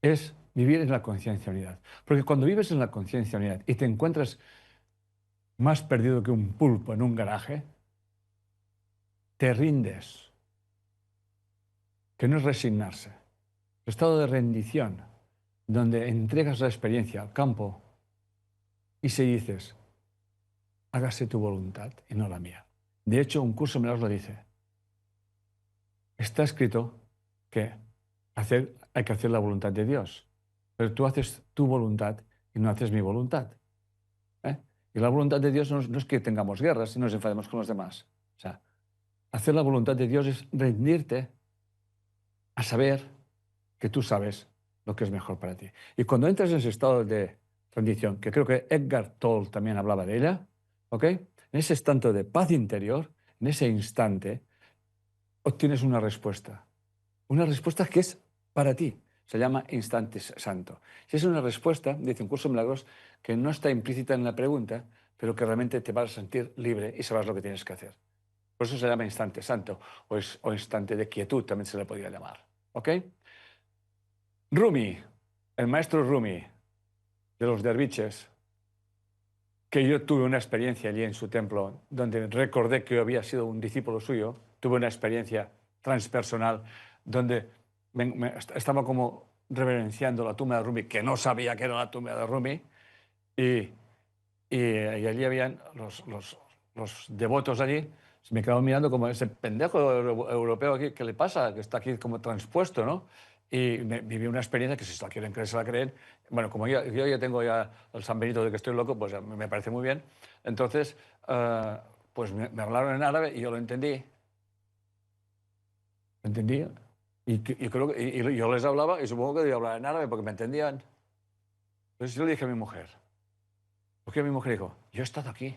es vivir en la conciencia unidad. Porque cuando vives en la conciencia unidad y te encuentras más perdido que un pulpo en un garaje, te rindes, que no es resignarse. El estado de rendición, donde entregas la experiencia al campo y se dices, hágase tu voluntad y no la mía. De hecho, un curso me lo dice. Está escrito que hay que hacer la voluntad de Dios, pero tú haces tu voluntad y no haces mi voluntad. Y la voluntad de Dios no es que tengamos guerras y nos enfademos con los demás. O sea, hacer la voluntad de Dios es rendirte a saber que tú sabes lo que es mejor para ti. Y cuando entras en ese estado de rendición, que creo que Edgar Tolle también hablaba de ella, ¿ok? En ese instante de paz interior, en ese instante, obtienes una respuesta que es para ti. Se llama instante santo. Si es una respuesta, dice un curso de milagros, que no está implícita en la pregunta, pero que realmente te vas a sentir libre y sabrás lo que tienes que hacer. Por eso se llama instante santo, o instante de quietud, también se le podría llamar. ¿Ok? Rumi, el maestro Rumi, de los derviches, que yo tuve una experiencia allí en su templo, donde recordé que yo había sido un discípulo suyo, tuve una experiencia transpersonal, donde estaba como reverenciando la tumba de Rumi, que no sabía que era la tumba de Rumi, y allí habían los devotos allí, se me quedaban mirando como ese pendejo europeo aquí, ¿qué le pasa? Que está aquí como transpuesto, ¿no? Y viví una experiencia que si se la quieren creer, se la creen. Bueno, como yo ya tengo ya el San Benito de que estoy loco, pues me parece muy bien. Entonces, pues me hablaron en árabe y yo lo entendí. ¿Lo entendí? Y yo les hablaba y supongo que debía hablar en árabe porque me entendían. Entonces yo le dije a mi mujer, porque mi mujer dijo, yo he estado aquí.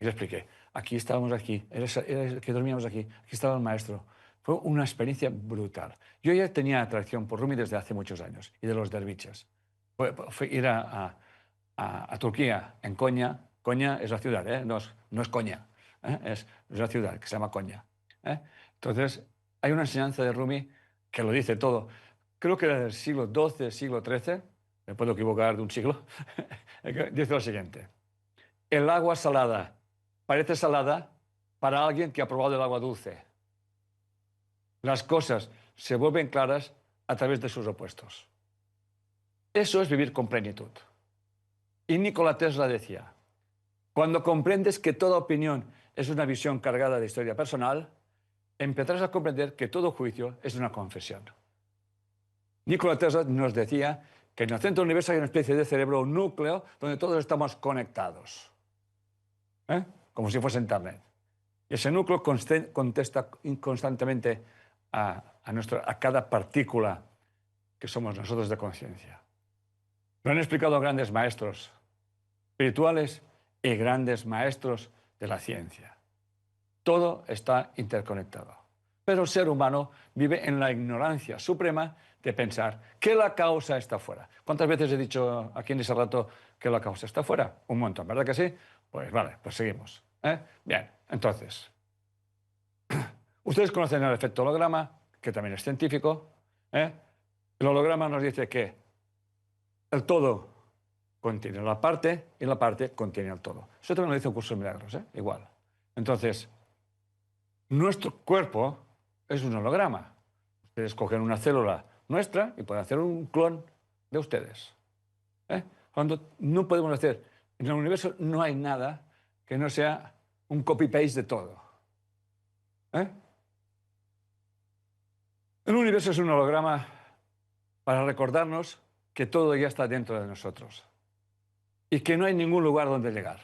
Y le expliqué, aquí estábamos aquí, que dormíamos aquí estaba el maestro. Fue una experiencia brutal. Yo ya tenía atracción por Rumi desde hace muchos años y de los derviches. Fue ir a Turquía, en Konya. Konya es la ciudad, no es Konya, es la ciudad que se llama Konya. Entonces, hay una enseñanza de Rumi que lo dice todo. Creo que era del siglo XII, siglo XIII, me puedo equivocar de un siglo, dice lo siguiente. El agua salada parece salada para alguien que ha probado el agua dulce. Las cosas se vuelven claras a través de sus opuestos. Eso es vivir con plenitud. Y Nikola Tesla decía, cuando comprendes que toda opinión es una visión cargada de historia personal, empezarás a comprender que todo juicio es una confesión. Nikola Tesla nos decía que en el centro del universo hay una especie de cerebro, un núcleo, donde todos estamos conectados, como si fuese Internet. Y ese núcleo contesta constantemente a cada partícula que somos nosotros de conciencia. Lo han explicado grandes maestros espirituales y grandes maestros de la ciencia. Todo está interconectado. Pero el ser humano vive en la ignorancia suprema de pensar que la causa está fuera. ¿Cuántas veces he dicho aquí en ese rato que la causa está fuera? Un montón, ¿verdad que sí? Pues vale, pues seguimos. Bien, entonces, ustedes conocen el efecto holograma, que también es científico. El holograma nos dice que el todo contiene la parte y la parte contiene el todo. Eso también lo dice un curso de milagros, igual. Entonces, nuestro cuerpo es un holograma. Ustedes cogen una célula nuestra y pueden hacer un clon de ustedes. Cuando no podemos hacer, en el universo no hay nada que no sea un copy-paste de todo. El universo es un holograma para recordarnos que todo ya está dentro de nosotros y que no hay ningún lugar donde llegar.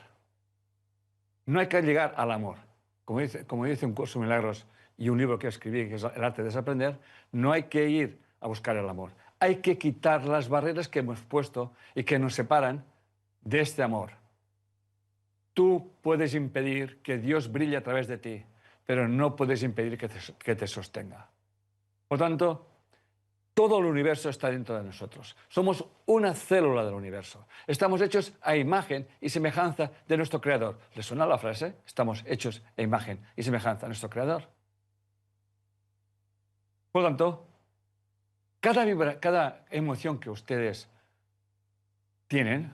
No hay que llegar al amor. Como dice un curso de milagros y un libro que escribí, que es El arte de desaprender, no hay que ir a buscar el amor. Hay que quitar las barreras que hemos puesto y que nos separan de este amor. Tú puedes impedir que Dios brille a través de ti, pero no puedes impedir que te sostenga. Por tanto, todo el universo está dentro de nosotros. Somos una célula del universo. Estamos hechos a imagen y semejanza de nuestro Creador. ¿Les suena la frase? Estamos hechos a imagen y semejanza de nuestro Creador. Por lo tanto, cada emoción que ustedes tienen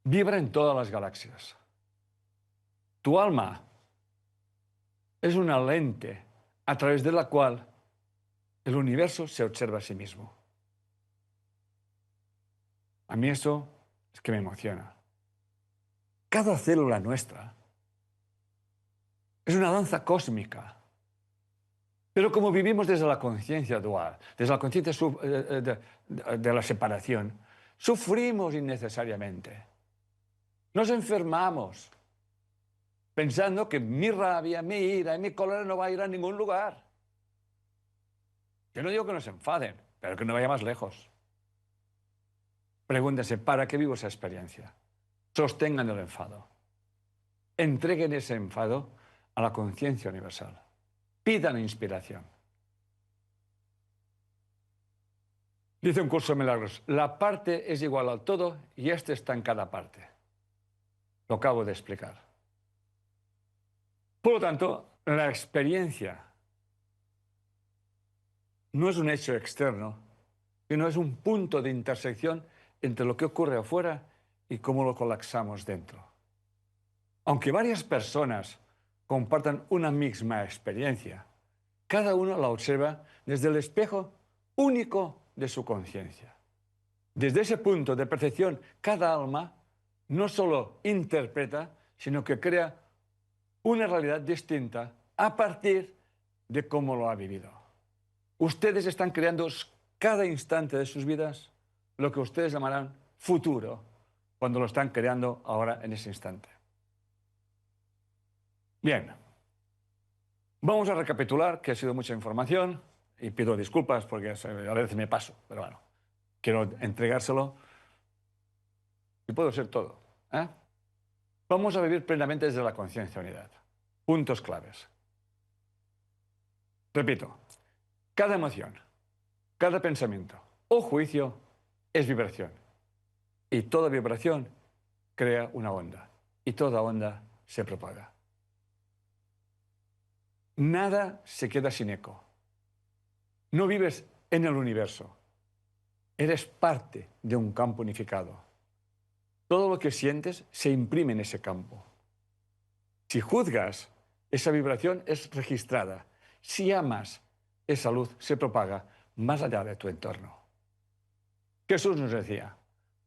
vibra en todas las galaxias. Tu alma es una lente a través de la cual el universo se observa a sí mismo. A mí eso es que me emociona. Cada célula nuestra es una danza cósmica. Pero como vivimos desde la conciencia dual, desde la conciencia de la separación, sufrimos innecesariamente. Nos enfermamos pensando que mi rabia, mi ira y mi cólera no va a ir a ningún lugar. Yo no digo que no se enfaden, pero que no vaya más lejos. Pregúntense, ¿para qué vivo esa experiencia? Sostengan el enfado. Entreguen ese enfado a la conciencia universal. Pidan inspiración. Dice un curso de milagros, la parte es igual al todo y este está en cada parte. Lo acabo de explicar. Por lo tanto, la experiencia no es un hecho externo, sino es un punto de intersección entre lo que ocurre afuera y cómo lo colapsamos dentro. Aunque varias personas compartan una misma experiencia, cada uno la observa desde el espejo único de su conciencia. Desde ese punto de percepción, cada alma no solo interpreta, sino que crea una realidad distinta a partir de cómo lo ha vivido. Ustedes están creando cada instante de sus vidas lo que ustedes llamarán futuro, cuando lo están creando ahora en ese instante. Bien, vamos a recapitular, que ha sido mucha información, y pido disculpas porque a veces me paso, pero bueno, quiero entregárselo y puedo ser todo. Vamos a vivir plenamente desde la conciencia unidad. Puntos claves. Repito, cada emoción, cada pensamiento o juicio es vibración. Y toda vibración crea una onda. Y toda onda se propaga. Nada se queda sin eco. No vives en el universo. Eres parte de un campo unificado. Todo lo que sientes se imprime en ese campo. Si juzgas, esa vibración es registrada. Si amas, esa luz se propaga más allá de tu entorno. Jesús nos decía,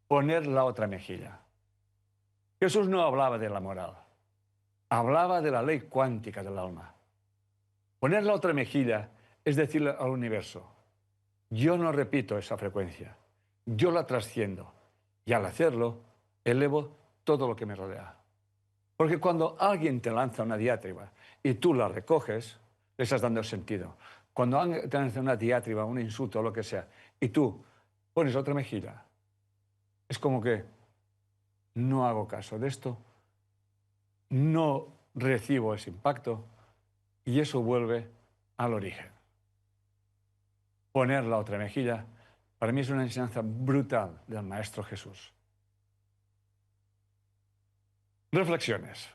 poner la otra mejilla. Jesús no hablaba de la moral, hablaba de la ley cuántica del alma. Poner la otra mejilla es decirle al universo, Yo no repito esa frecuencia, yo la trasciendo y al hacerlo elevo todo lo que me rodea. Porque cuando alguien te lanza una diatriba y tú la recoges, le estás dando sentido. Cuando alguien te lanza una diatriba, un insulto o lo que sea, y tú pones otra mejilla, es como que no hago caso de esto, no recibo ese impacto y eso vuelve al origen. Poner la otra mejilla, para mí es una enseñanza brutal del Maestro Jesús. Reflexiones.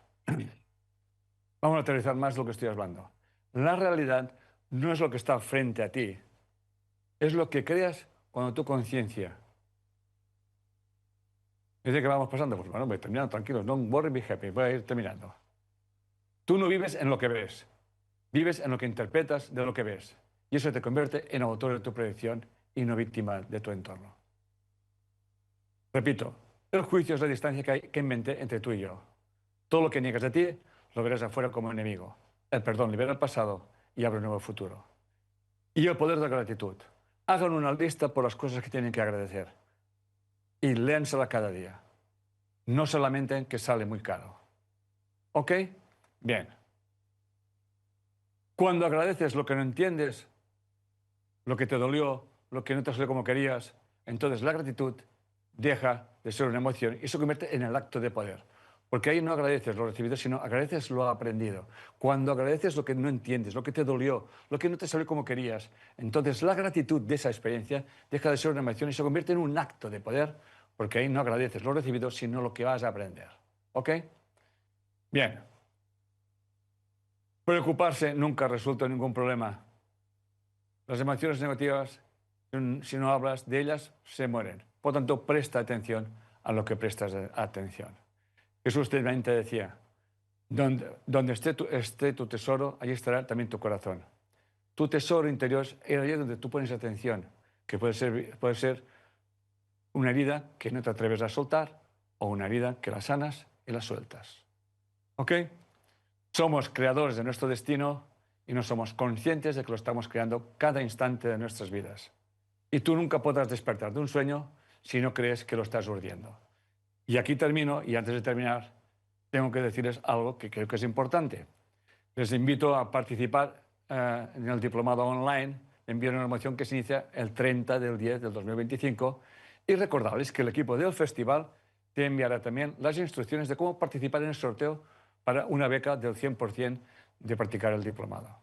Vamos a aterrizar más lo que estoy hablando. La realidad no es lo que está frente a ti, es lo que creas cuando tu conciencia. Dice que vamos pasando, pues bueno, voy terminando, tranquilos, don't worry, be happy, voy a ir terminando. Tú no vives en lo que ves, vives en lo que interpretas de lo que ves. Y eso te convierte en autor de tu predicción y no víctima de tu entorno. Repito, el juicio es la distancia que inventé entre tú y yo. Todo lo que niegas de ti, lo verás afuera como enemigo. El perdón libera el pasado y abre un nuevo futuro. Y el poder de la gratitud. Hagan una lista por las cosas que tienen que agradecer. Y léansela cada día. No solamente que sale muy caro. ¿Ok? Bien. Cuando agradeces lo que no entiendes, lo que te dolió, lo que no te salió como querías, entonces la gratitud deja de ser una emoción y se convierte en el acto de poder. Porque ahí no agradeces lo recibido, sino agradeces lo aprendido. Cuando agradeces lo que no entiendes, lo que te dolió, lo que no te salió como querías, entonces la gratitud de esa experiencia deja de ser una emoción y se convierte en un acto de poder, porque ahí no agradeces lo recibido, sino lo que vas a aprender. ¿Ok? Bien. Preocuparse nunca resuelta ningún problema. Las emociones negativas, si no hablas de ellas, se mueren. Por tanto, presta atención a lo que prestas atención. Jesús también te decía, donde esté tu tesoro, allí estará también tu corazón. Tu tesoro interior es allí donde tú pones atención, que puede ser una herida que no te atreves a soltar o una herida que la sanas y la sueltas. ¿Ok? Somos creadores de nuestro destino y no somos conscientes de que lo estamos creando cada instante de nuestras vidas. Y tú nunca podrás despertar de un sueño si no crees que lo estás urdiendo. Y aquí termino, y antes de terminar, tengo que decirles algo que creo que es importante. Les invito a participar en el diplomado online. Envío una promoción que se inicia el 30 del 10 del 2025. Y recordarles que el equipo del festival te enviará también las instrucciones de cómo participar en el sorteo para una beca del 100% de practicar el diplomado.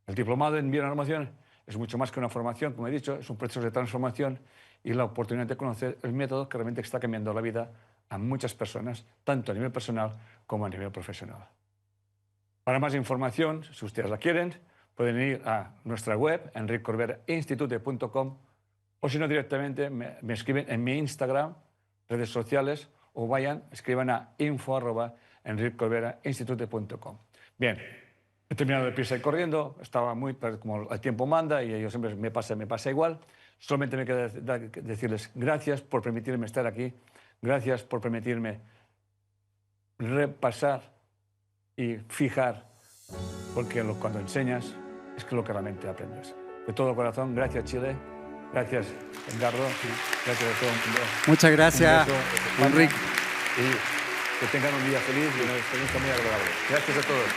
El diplomado en Envío una promoción es mucho más que una formación, como he dicho, es un proceso de transformación y la oportunidad de conocer el método que realmente está cambiando la vida a muchas personas, tanto a nivel personal como a nivel profesional. Para más información, si ustedes la quieren, pueden ir a nuestra web, enriccorberainstitute.com, o si no, directamente me escriben en mi Instagram, redes sociales, o escriban a info@enriccorberainstitute.com. Bien, he terminado de prisa y corriendo, estaba como el tiempo manda y yo siempre me pasa igual. Solamente me queda decirles gracias por permitirme estar aquí, gracias por permitirme repasar y fijar, porque cuando enseñas es que lo que realmente aprendes. De todo corazón, gracias Chile, gracias Edgardo, gracias a todo el mundo. Muchas gracias, Enrique. Y que tengan un día feliz y una experiencia muy agradable. Gracias a todos.